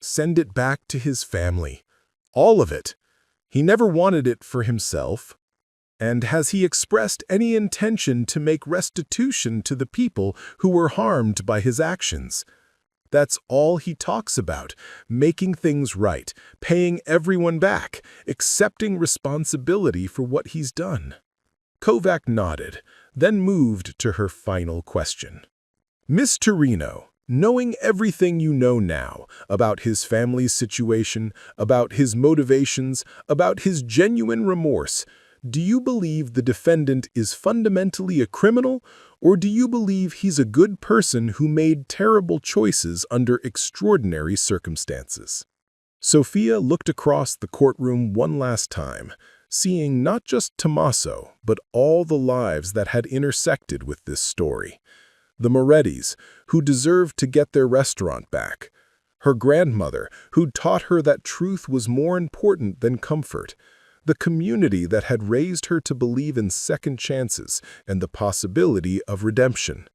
Send it back to his family. All of it. He never wanted it for himself. And has he expressed any intention to make restitution to the people who were harmed by his actions? That's all he talks about, making things right, paying everyone back, accepting responsibility for what he's done. Kovac nodded, then moved to her final question. Miss Torrino, knowing everything you know now about his family's situation, about his motivations, about his genuine remorse, do you believe the defendant is fundamentally a criminal, or do you believe he's a good person who made terrible choices under extraordinary circumstances? Sofia looked across the courtroom one last time, seeing not just Tommaso, but all the lives that had intersected with this story. The Morettis, who deserved to get their restaurant back. Her grandmother, who'd taught her that truth was more important than comfort. The community that had raised her to believe in second chances and the possibility of redemption.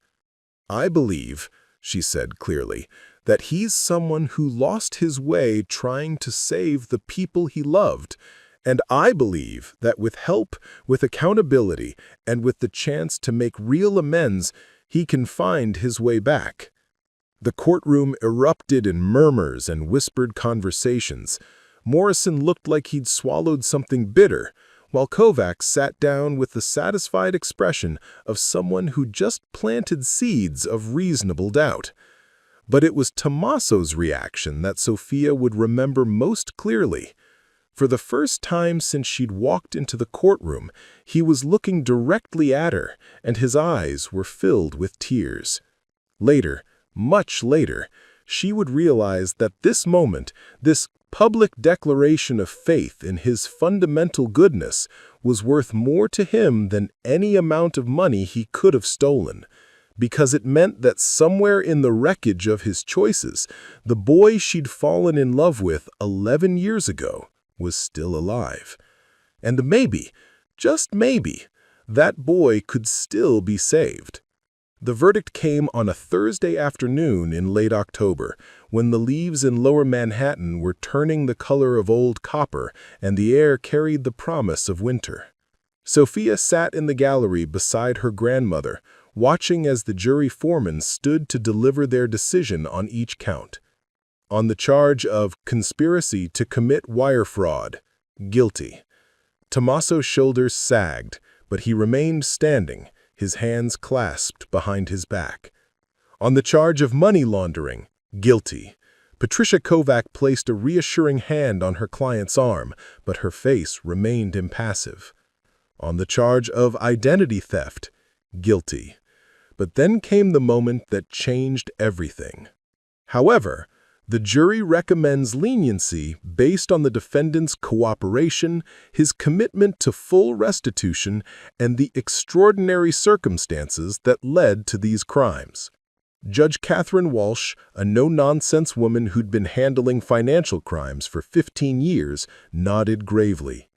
I believe, she said clearly, that he's someone who lost his way trying to save the people he loved. And I believe that with help, with accountability, and with the chance to make real amends, he can find his way back. The courtroom erupted in murmurs and whispered conversations. Morrison looked like he'd swallowed something bitter, while Kovac sat down with the satisfied expression of someone who just planted seeds of reasonable doubt. But it was Tommaso's reaction that Sofia would remember most clearly. For the first time since she'd walked into the courtroom, he was looking directly at her, and his eyes were filled with tears. Later, much later, she would realize that this moment, this public declaration of faith in his fundamental goodness, was worth more to him than any amount of money he could have stolen, because it meant that somewhere in the wreckage of his choices, the boy she'd fallen in love with 11 years ago was still alive. And maybe, just maybe, that boy could still be saved. The verdict came on a Thursday afternoon in late October, when the leaves in lower Manhattan were turning the color of old copper and the air carried the promise of winter. Sofia sat in the gallery beside her grandmother, watching as the jury foreman stood to deliver their decision on each count. On the charge of conspiracy to commit wire fraud, guilty. Tommaso's shoulders sagged, but he remained standing, his hands clasped behind his back. On the charge of money laundering, guilty. Patricia Kovac placed a reassuring hand on her client's arm, but her face remained impassive. On the charge of identity theft, guilty. But then came the moment that changed everything. However, the jury recommends leniency based on the defendant's cooperation, his commitment to full restitution, and the extraordinary circumstances that led to these crimes. Judge Catherine Walsh, a no-nonsense woman who'd been handling financial crimes for 15 years, nodded gravely.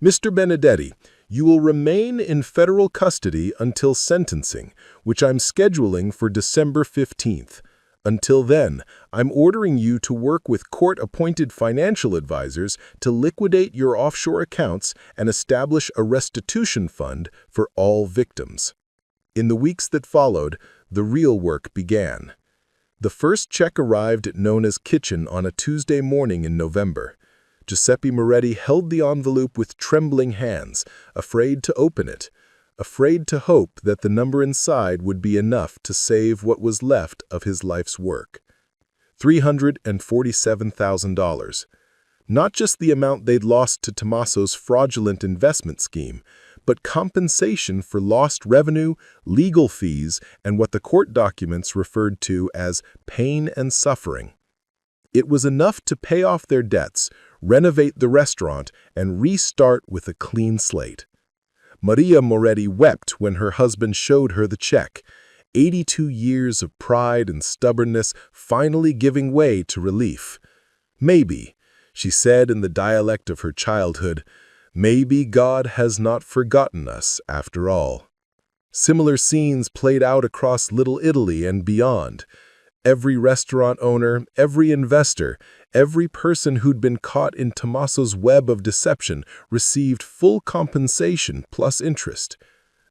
"Mr. Benedetti, you will remain in federal custody until sentencing, which I'm scheduling for December 15th. Until then, I'm ordering you to work with court-appointed financial advisors to liquidate your offshore accounts and establish a restitution fund for all victims." In the weeks that followed, the real work began. The first check arrived at Nona's kitchen on a Tuesday morning in November. Giuseppe Moretti held the envelope with trembling hands, afraid to open it, afraid to hope that the number inside would be enough to save what was left of his life's work. $347,000. Not just the amount they'd lost to Tommaso's fraudulent investment scheme, but compensation for lost revenue, legal fees, and what the court documents referred to as pain and suffering. It was enough to pay off their debts, renovate the restaurant, and restart with a clean slate. Maria Moretti wept when her husband showed her the check, 82 years of pride and stubbornness finally giving way to relief. "Maybe," she said in the dialect of her childhood, "maybe God has not forgotten us after all." Similar scenes played out across Little Italy and beyond. Every restaurant owner, every investor, every person who'd been caught in Tommaso's web of deception received full compensation plus interest.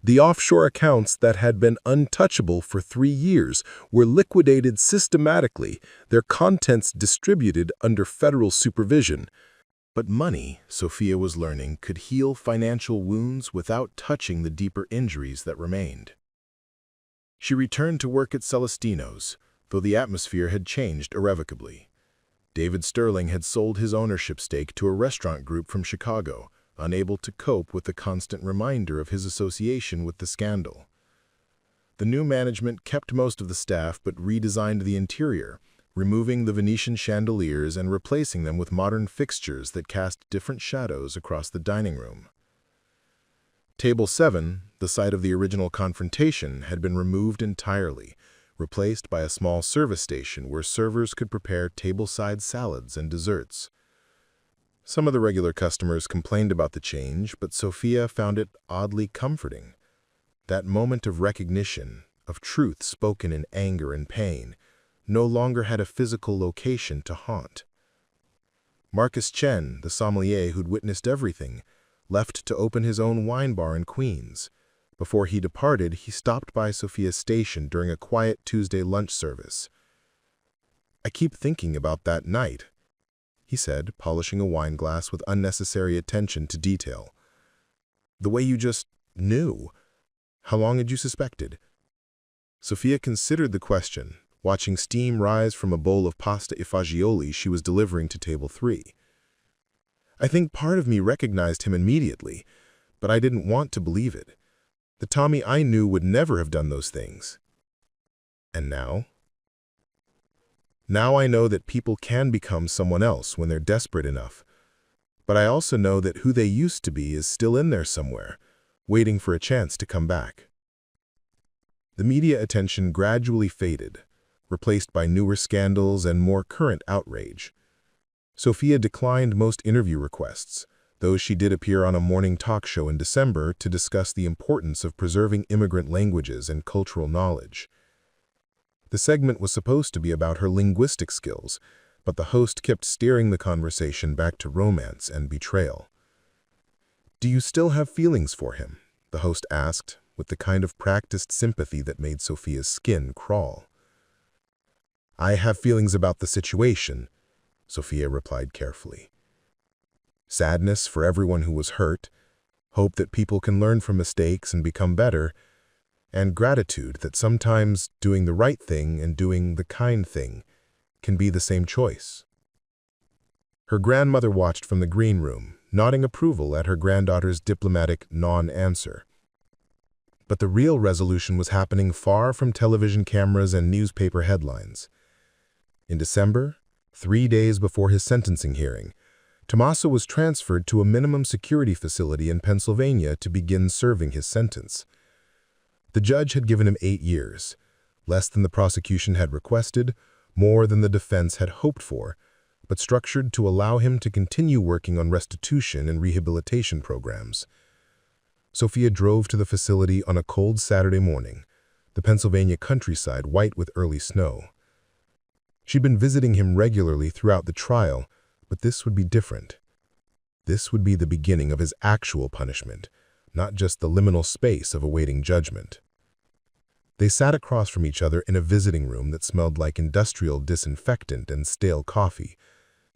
The offshore accounts that had been untouchable for 3 years were liquidated systematically, their contents distributed under federal supervision. But money, Sofia was learning, could heal financial wounds without touching the deeper injuries that remained. She returned to work at Celestino's, though the atmosphere had changed irrevocably. David Sterling had sold his ownership stake to a restaurant group from Chicago, unable to cope with the constant reminder of his association with the scandal. The new management kept most of the staff but redesigned the interior, removing the Venetian chandeliers and replacing them with modern fixtures that cast different shadows across the dining room. Table 7, the site of the original confrontation, had been removed entirely, replaced by a small service station where servers could prepare tableside salads and desserts. Some of the regular customers complained about the change, but Sofia found it oddly comforting. That moment of recognition, of truth spoken in anger and pain, no longer had a physical location to haunt. Marcus Chen, the sommelier who'd witnessed everything, left to open his own wine bar in Queens. Before he departed, he stopped by Sofia's station during a quiet Tuesday lunch service. "I keep thinking about that night," he said, polishing a wine glass with unnecessary attention to detail. "The way you just knew. How long had you suspected?" Sofia considered the question, watching steam rise from a bowl of pasta e fagioli she was delivering to table 3. "I think part of me recognized him immediately, but I didn't want to believe it. The Tommy I knew would never have done those things. And now? Now I know that people can become someone else when they're desperate enough. But I also know that who they used to be is still in there somewhere, waiting for a chance to come back." The media attention gradually faded, replaced by newer scandals and more current outrage. Sofia declined most interview requests, though she did appear on a morning talk show in December to discuss the importance of preserving immigrant languages and cultural knowledge. The segment was supposed to be about her linguistic skills, but the host kept steering the conversation back to romance and betrayal. "Do you still have feelings for him?" the host asked, with the kind of practiced sympathy that made Sofia's skin crawl. "I have feelings about the situation," Sofia replied carefully. "Sadness for everyone who was hurt, hope that people can learn from mistakes and become better, and gratitude that sometimes doing the right thing and doing the kind thing can be the same choice." Her grandmother watched from the green room, nodding approval at her granddaughter's diplomatic non-answer. But the real resolution was happening far from television cameras and newspaper headlines. In December, 3 days before his sentencing hearing, Tommaso was transferred to a minimum security facility in Pennsylvania to begin serving his sentence. The judge had given him 8 years, less than the prosecution had requested, more than the defense had hoped for, but structured to allow him to continue working on restitution and rehabilitation programs. Sofia drove to the facility on a cold Saturday morning, the Pennsylvania countryside white with early snow. She'd been visiting him regularly throughout the trial, but this would be different. This would be the beginning of his actual punishment, not just the liminal space of awaiting judgment. They sat across from each other in a visiting room that smelled like industrial disinfectant and stale coffee,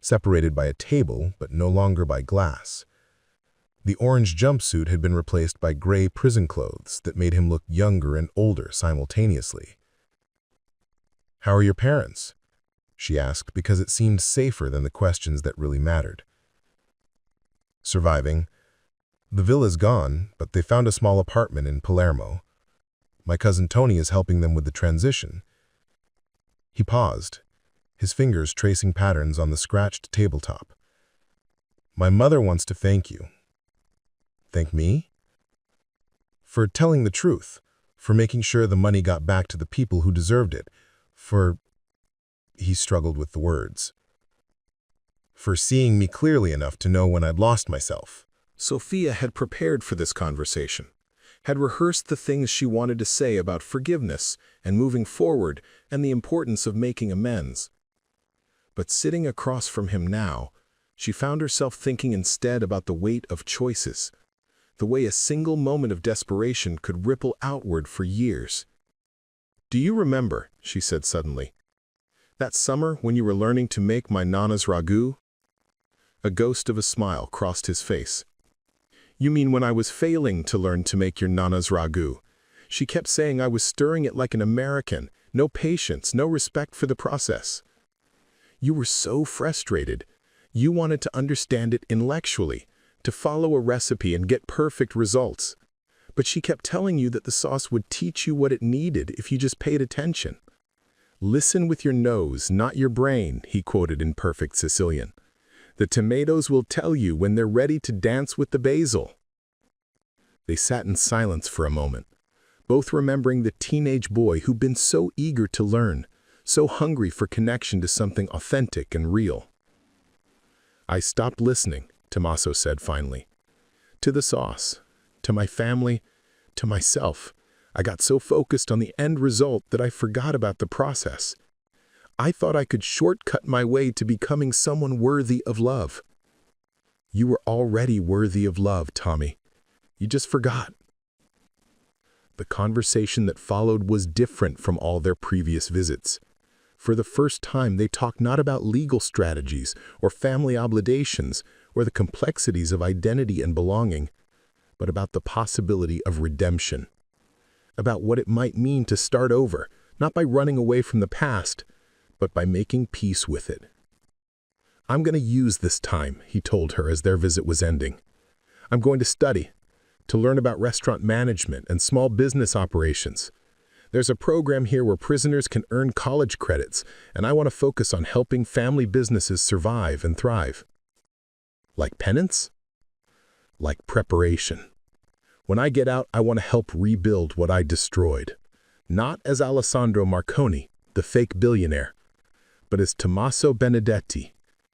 separated by a table but no longer by glass. The orange jumpsuit had been replaced by gray prison clothes that made him look younger and older simultaneously. "How are your parents?" she asked because it seemed safer than the questions that really mattered. "Surviving. The villa's gone, but they found a small apartment in Palermo. My cousin Tony is helping them with the transition." He paused, his fingers tracing patterns on the scratched tabletop. "My mother wants to thank you." "Thank me?" "For telling the truth, for making sure the money got back to the people who deserved it, for—" he struggled with the words. "For seeing me clearly enough to know when I'd lost myself." Sofia had prepared for this conversation, had rehearsed the things she wanted to say about forgiveness and moving forward and the importance of making amends. But sitting across from him now, she found herself thinking instead about the weight of choices, the way a single moment of desperation could ripple outward for years. "Do you remember," she said suddenly, "that summer when you were learning to make my Nana's ragu?" A ghost of a smile crossed his face. "You mean when I was failing to learn to make your Nana's ragu? She kept saying I was stirring it like an American, no patience, no respect for the process. You were so frustrated. You wanted to understand it intellectually, to follow a recipe and get perfect results. But she kept telling you that the sauce would teach you what it needed if you just paid attention. 'Listen with your nose, not your brain,' he quoted in perfect Sicilian. 'The tomatoes will tell you when they're ready to dance with the basil.'" They sat in silence for a moment, both remembering the teenage boy who'd been so eager to learn, so hungry for connection to something authentic and real. "I stopped listening," Tommaso said finally. "To the sauce, to my family, to myself. I got so focused on the end result that I forgot about the process. I thought I could shortcut my way to becoming someone worthy of love." "You were already worthy of love, Tommy. You just forgot." The conversation that followed was different from all their previous visits. For the first time, they talked not about legal strategies or family obligations or the complexities of identity and belonging, but about the possibility of redemption. About what it might mean to start over, not by running away from the past, but by making peace with it. "I'm going to use this time," he told her as their visit was ending. "I'm going to study, to learn about restaurant management and small business operations. There's a program here where prisoners can earn college credits, and I want to focus on helping family businesses survive and thrive." "Like penance?" "Like preparation. When I get out, I want to help rebuild what I destroyed. Not as Alessandro Marconi, the fake billionaire, but as Tommaso Benedetti,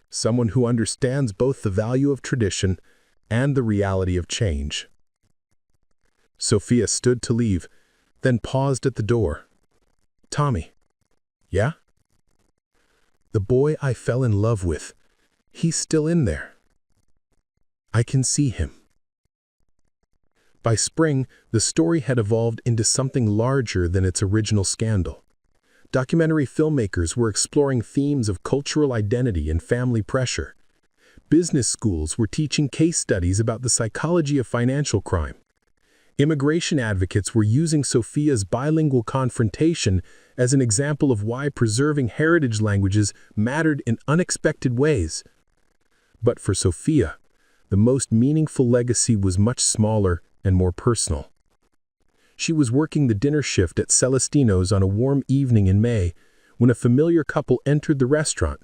someone who understands both the value of tradition and the reality of change." Sofia stood to leave, then paused at the door. "Tommy." "Yeah?" "The boy I fell in love with, he's still in there. I can see him." By spring, the story had evolved into something larger than its original scandal. Documentary filmmakers were exploring themes of cultural identity and family pressure. Business schools were teaching case studies about the psychology of financial crime. Immigration advocates were using Sofia's bilingual confrontation as an example of why preserving heritage languages mattered in unexpected ways. But for Sofia, the most meaningful legacy was much smaller and more personal. She was working the dinner shift at Celestino's on a warm evening in May when a familiar couple entered the restaurant.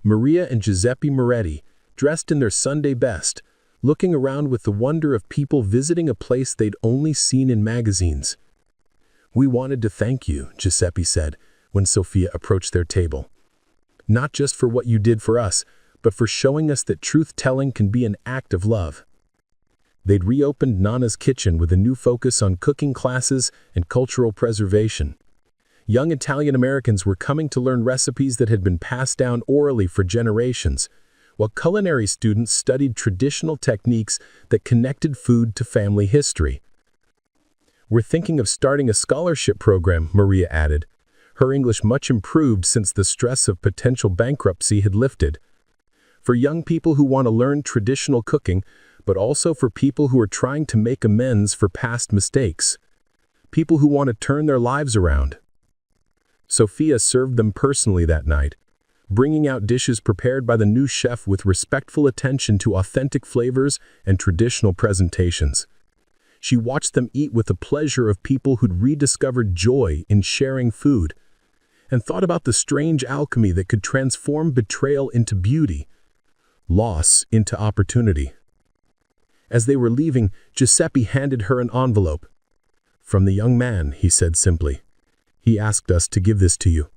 Maria and Giuseppe Moretti, dressed in their Sunday best, looking around with the wonder of people visiting a place they'd only seen in magazines. "We wanted to thank you," Giuseppe said, when Sofia approached their table. "Not just for what you did for us, but for showing us that truth-telling can be an act of love." They'd reopened Nana's kitchen with a new focus on cooking classes and cultural preservation. Young Italian Americans were coming to learn recipes that had been passed down orally for generations, while culinary students studied traditional techniques that connected food to family history. "We're thinking of starting a scholarship program," Maria added, her English much improved since the stress of potential bankruptcy had lifted. "For young people who want to learn traditional cooking, but also for people who are trying to make amends for past mistakes. People who want to turn their lives around." Sofia served them personally that night, bringing out dishes prepared by the new chef with respectful attention to authentic flavors and traditional presentations. She watched them eat with the pleasure of people who'd rediscovered joy in sharing food, and thought about the strange alchemy that could transform betrayal into beauty, loss into opportunity. As they were leaving, Giuseppe handed her an envelope. "From the young man," he said simply. "He asked us to give this to you."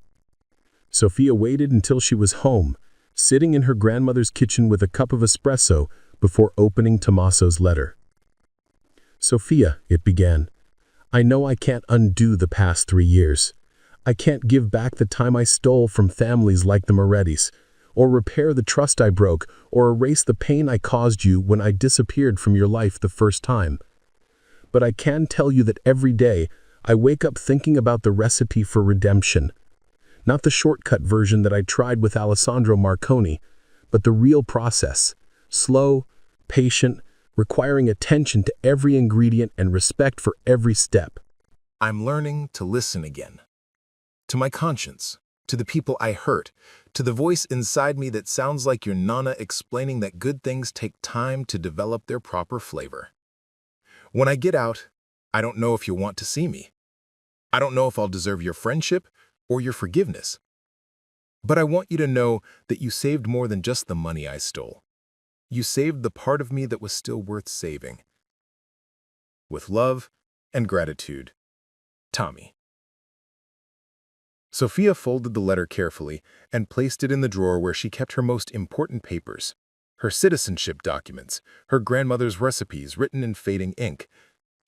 Sofia waited until she was home, sitting in her grandmother's kitchen with a cup of espresso before opening Tommaso's letter. "Sofia," it began, "I know I can't undo the past 3 years. I can't give back the time I stole from families like the Morettis, or repair the trust I broke, or erase the pain I caused you when I disappeared from your life the first time. But I can tell you that every day I wake up thinking about the recipe for redemption. Not the shortcut version that I tried with Alessandro Marconi, but the real process, slow, patient, requiring attention to every ingredient and respect for every step. I'm learning to listen again. To my conscience, to the people I hurt, to the voice inside me that sounds like your Nana explaining that good things take time to develop their proper flavor. When I get out, I don't know if you'll want to see me. I don't know if I'll deserve your friendship or your forgiveness. But I want you to know that you saved more than just the money I stole. You saved the part of me that was still worth saving. With love and gratitude, Tommy." Sofia folded the letter carefully and placed it in the drawer where she kept her most important papers, her citizenship documents, her grandmother's recipes written in fading ink,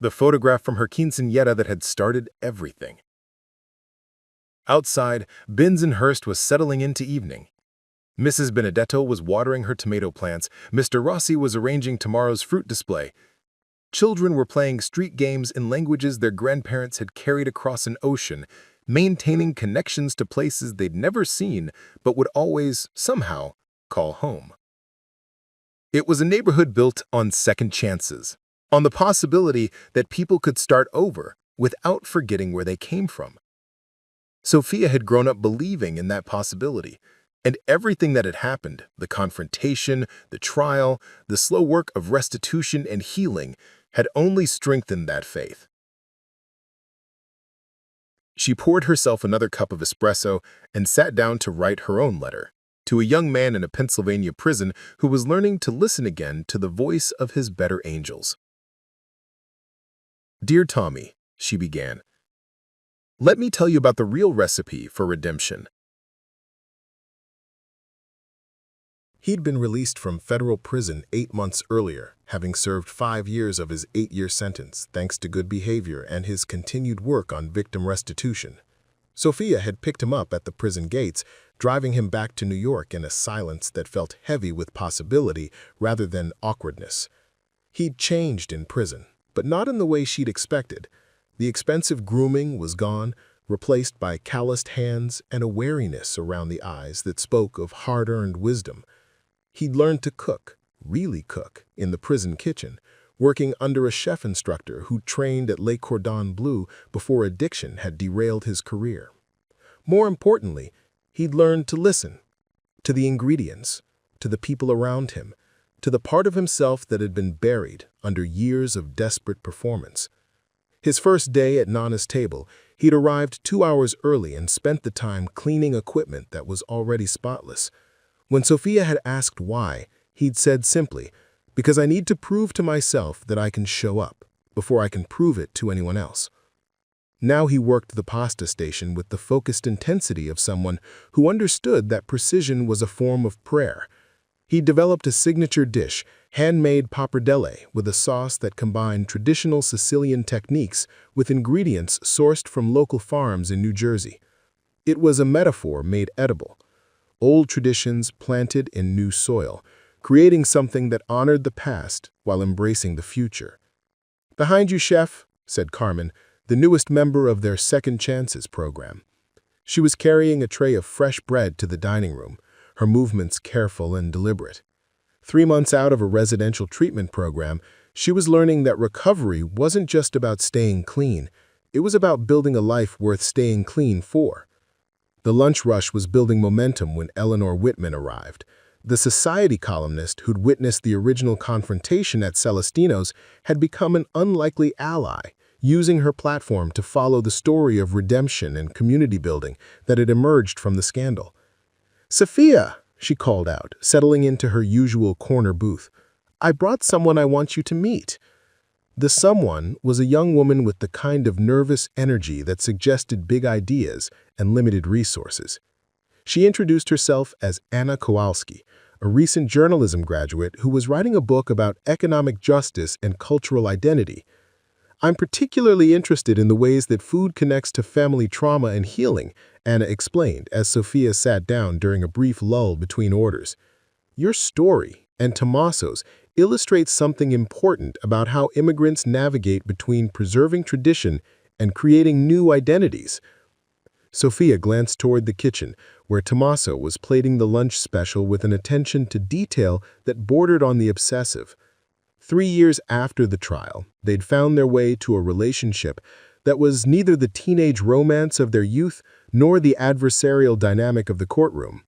the photograph from her quinceañera that had started everything. Outside, Bensonhurst was settling into evening. Mrs. Benedetto was watering her tomato plants. Mr. Rossi was arranging tomorrow's fruit display. Children were playing street games in languages their grandparents had carried across an ocean, maintaining connections to places they'd never seen but would always, somehow, call home. It was a neighborhood built on second chances, on the possibility that people could start over without forgetting where they came from. Sofia had grown up believing in that possibility, and everything that had happened, the confrontation, the trial, the slow work of restitution and healing, had only strengthened that faith. She poured herself another cup of espresso and sat down to write her own letter to a young man in a Pennsylvania prison who was learning to listen again to the voice of his better angels. "Dear Tommy," she began, "let me tell you about the real recipe for redemption." He'd been released from federal prison 8 months earlier, having served 5 years of his 8-year sentence thanks to good behavior and his continued work on victim restitution. Sofia had picked him up at the prison gates, driving him back to New York in a silence that felt heavy with possibility rather than awkwardness. He'd changed in prison, but not in the way she'd expected. The expensive grooming was gone, replaced by calloused hands and a wariness around the eyes that spoke of hard-earned wisdom. He'd learned to cook, really cook, in the prison kitchen, working under a chef instructor who trained at Le Cordon Bleu before addiction had derailed his career. More importantly, he'd learned to listen, to the ingredients, to the people around him, to the part of himself that had been buried under years of desperate performance. His first day at Nana's table, he'd arrived 2 hours early and spent the time cleaning equipment that was already spotless. When Sofia had asked why, he'd said simply, "Because I need to prove to myself that I can show up before I can prove it to anyone else." Now he worked the pasta station with the focused intensity of someone who understood that precision was a form of prayer. He developed a signature dish, handmade pappardelle, with a sauce that combined traditional Sicilian techniques with ingredients sourced from local farms in New Jersey. It was a metaphor made edible. Old traditions planted in new soil, creating something that honored the past while embracing the future. "Behind you, chef," said Carmen, the newest member of their Second Chances program. She was carrying a tray of fresh bread to the dining room, her movements careful and deliberate. 3 months out of a residential treatment program, she was learning that recovery wasn't just about staying clean, it was about building a life worth staying clean for. The lunch rush was building momentum when Eleanor Whitman arrived. The society columnist who'd witnessed the original confrontation at Celestino's had become an unlikely ally, using her platform to follow the story of redemption and community building that had emerged from the scandal. "Sofia," she called out, settling into her usual corner booth, "I brought someone I want you to meet." The someone was a young woman with the kind of nervous energy that suggested big ideas and limited resources. She introduced herself as Anna Kowalski, a recent journalism graduate who was writing a book about economic justice and cultural identity. "I'm particularly interested in the ways that food connects to family trauma and healing," Anna explained as Sofia sat down during a brief lull between orders. "Your story, and Tommaso's, illustrates something important about how immigrants navigate between preserving tradition and creating new identities." Sofia glanced toward the kitchen, where Tommaso was plating the lunch special with an attention to detail that bordered on the obsessive. 3 years after the trial, they'd found their way to a relationship that was neither the teenage romance of their youth nor the adversarial dynamic of the courtroom.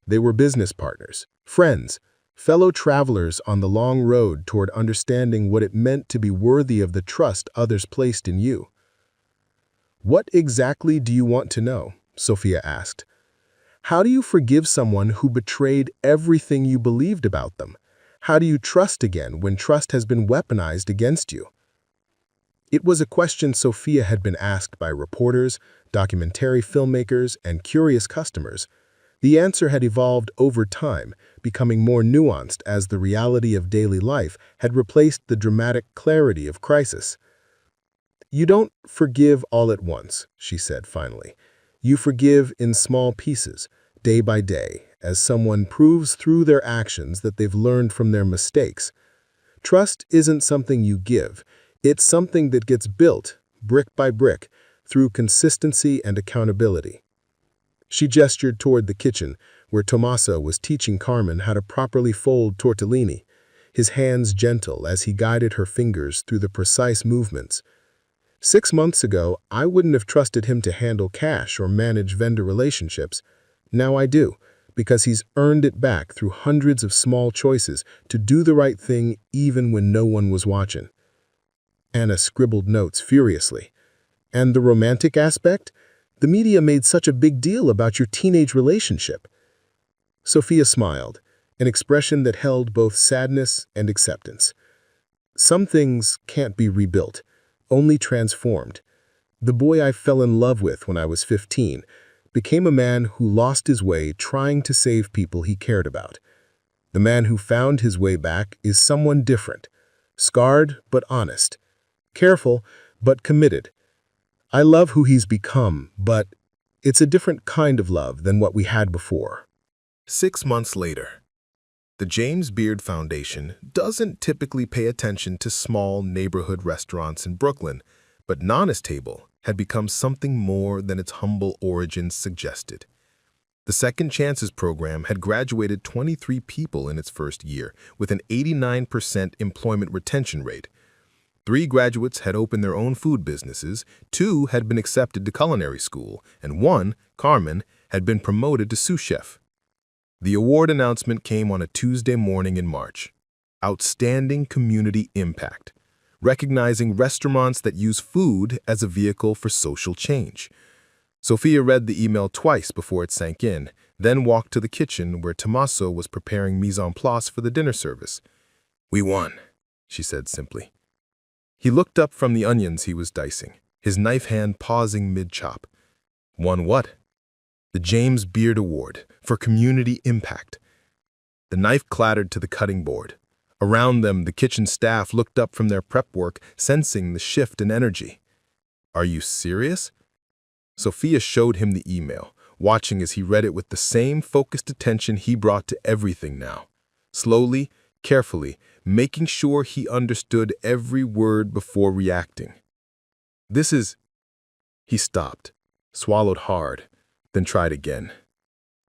They were business partners, friends, fellow travelers on the long road toward understanding what it meant to be worthy of the trust others placed in you. "What exactly do you want to know?" Sofia asked. "How do you forgive someone who betrayed everything you believed about them? How do you trust again when trust has been weaponized against you?" It was a question Sofia had been asked by reporters, documentary filmmakers, and curious customers. The answer had evolved over time, becoming more nuanced as the reality of daily life had replaced the dramatic clarity of crisis. "You don't forgive all at once," she said finally. "You forgive in small pieces, day by day, as someone proves through their actions that they've learned from their mistakes. Trust isn't something you give. It's something that gets built, brick by brick, through consistency and accountability." She gestured toward the kitchen, where Tommaso was teaching Carmen how to properly fold tortellini, his hands gentle as he guided her fingers through the precise movements. "6 months ago, I wouldn't have trusted him to handle cash or manage vendor relationships. Now I do, because he's earned it back through hundreds of small choices to do the right thing even when no one was watching." Anna scribbled notes furiously. "And the romantic aspect? The media made such a big deal about your teenage relationship." Sofia smiled, an expression that held both sadness and acceptance. "Some things can't be rebuilt, only transformed. The boy I fell in love with when I was 15 became a man who lost his way trying to save people he cared about. The man who found his way back is someone different, scarred but honest, careful but committed. I love who he's become, but it's a different kind of love than what we had before." 6 months later. The James Beard Foundation doesn't typically pay attention to small neighborhood restaurants in Brooklyn, but Nana's Table had become something more than its humble origins suggested. The Second Chances program had graduated 23 people in its first year, with an 89% employment retention rate. 3 graduates had opened their own food businesses, 2 had been accepted to culinary school, and 1, Carmen, had been promoted to sous chef. The award announcement came on a Tuesday morning in March. Outstanding Community Impact, recognizing restaurants that use food as a vehicle for social change. Sofia read the email twice before it sank in, then walked to the kitchen where Tommaso was preparing mise en place for the dinner service. "We won," she said simply. He looked up from the onions he was dicing, his knife hand pausing mid-chop. Won what? The James Beard Award for Community Impact. The knife clattered to the cutting board. Around them, the kitchen staff looked up from their prep work, sensing the shift in energy. Are you serious? Sofia showed him the email, watching as he read it with the same focused attention he brought to everything now. Slowly, carefully, making sure he understood every word before reacting. This is... He stopped, swallowed hard, then tried again.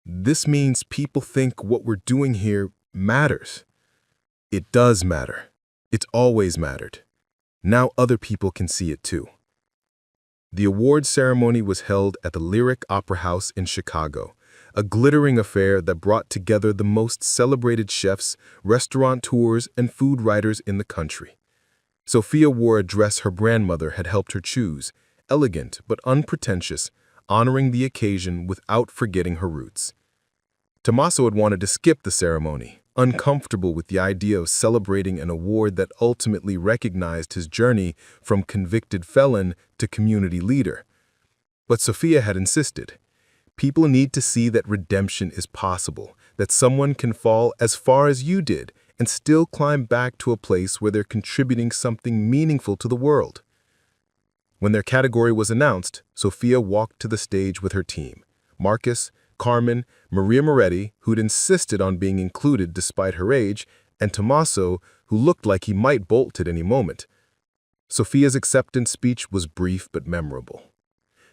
This means people think what we're doing here matters. It does matter. It's always mattered. Now other people can see it too. The award ceremony was held at the Lyric Opera House in Chicago, a glittering affair that brought together the most celebrated chefs, restaurateurs, and food writers in the country. Sofia wore a dress her grandmother had helped her choose, elegant but unpretentious, honoring the occasion without forgetting her roots. Tommaso had wanted to skip the ceremony, uncomfortable with the idea of celebrating an award that ultimately recognized his journey from convicted felon to community leader. But Sofia had insisted. People need to see that redemption is possible, that someone can fall as far as you did and still climb back to a place where they're contributing something meaningful to the world. When their category was announced, Sofia walked to the stage with her team. Marcus, Carmen, Maria Moretti, who'd insisted on being included despite her age, and Tommaso, who looked like he might bolt at any moment. Sofia's acceptance speech was brief but memorable.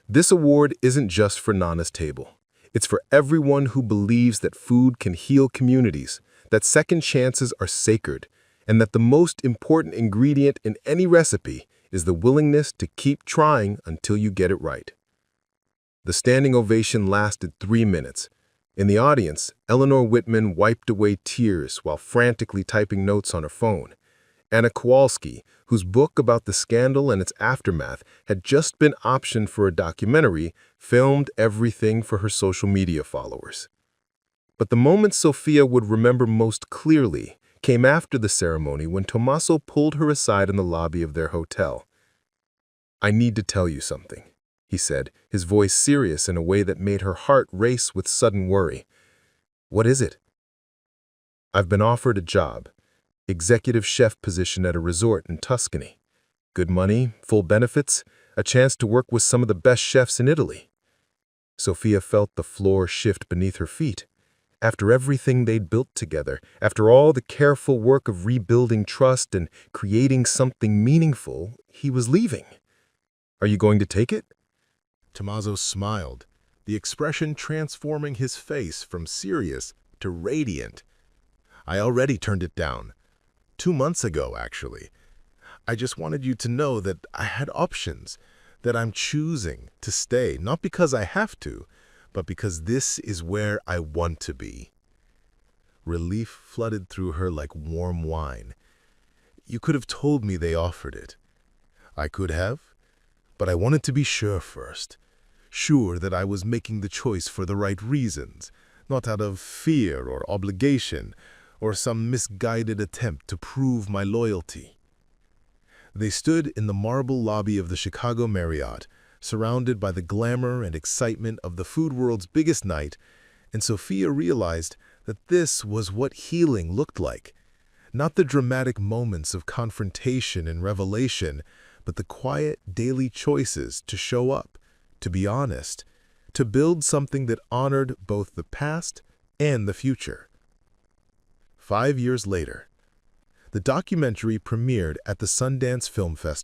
This award isn't just for Nana's table. It's for everyone who believes that food can heal communities, that second chances are sacred, and that the most important ingredient in any recipe is the willingness to keep trying until you get it right. The standing ovation lasted 3 minutes. In the audience, Eleanor Whitman wiped away tears while frantically typing notes on her phone. Anna Kowalski, whose book about the scandal and its aftermath had just been optioned for a documentary, filmed everything for her social media followers. But the moment Sofia would remember most clearly came after the ceremony when Tommaso pulled her aside in the lobby of their hotel. "I need to tell you something," he said, his voice serious in a way that made her heart race with sudden worry. "What is it?" "I've been offered a job, executive chef position at a resort in Tuscany. Good money, full benefits, a chance to work with some of the best chefs in Italy." Sofia felt the floor shift beneath her feet. After everything they'd built together, after all the careful work of rebuilding trust and creating something meaningful, he was leaving. "Are you going to take it?" Tommaso smiled, the expression transforming his face from serious to radiant. "I already turned it down. 2 months ago, actually. I just wanted you to know that I had options, that I'm choosing to stay, not because I have to, but because this is where I want to be." Relief flooded through her like warm wine. "You could have told me they offered it." "I could have, but I wanted to be sure first. Sure that I was making the choice for the right reasons, not out of fear or obligation, or some misguided attempt to prove my loyalty." They stood in the marble lobby of the Chicago Marriott, surrounded by the glamour and excitement of the food world's biggest night, and Sofia realized that this was what healing looked like. Not the dramatic moments of confrontation and revelation, but the quiet daily choices to show up, to be honest, to build something that honored both the past and the future. 5 years later, the documentary premiered at the Sundance Film Festival.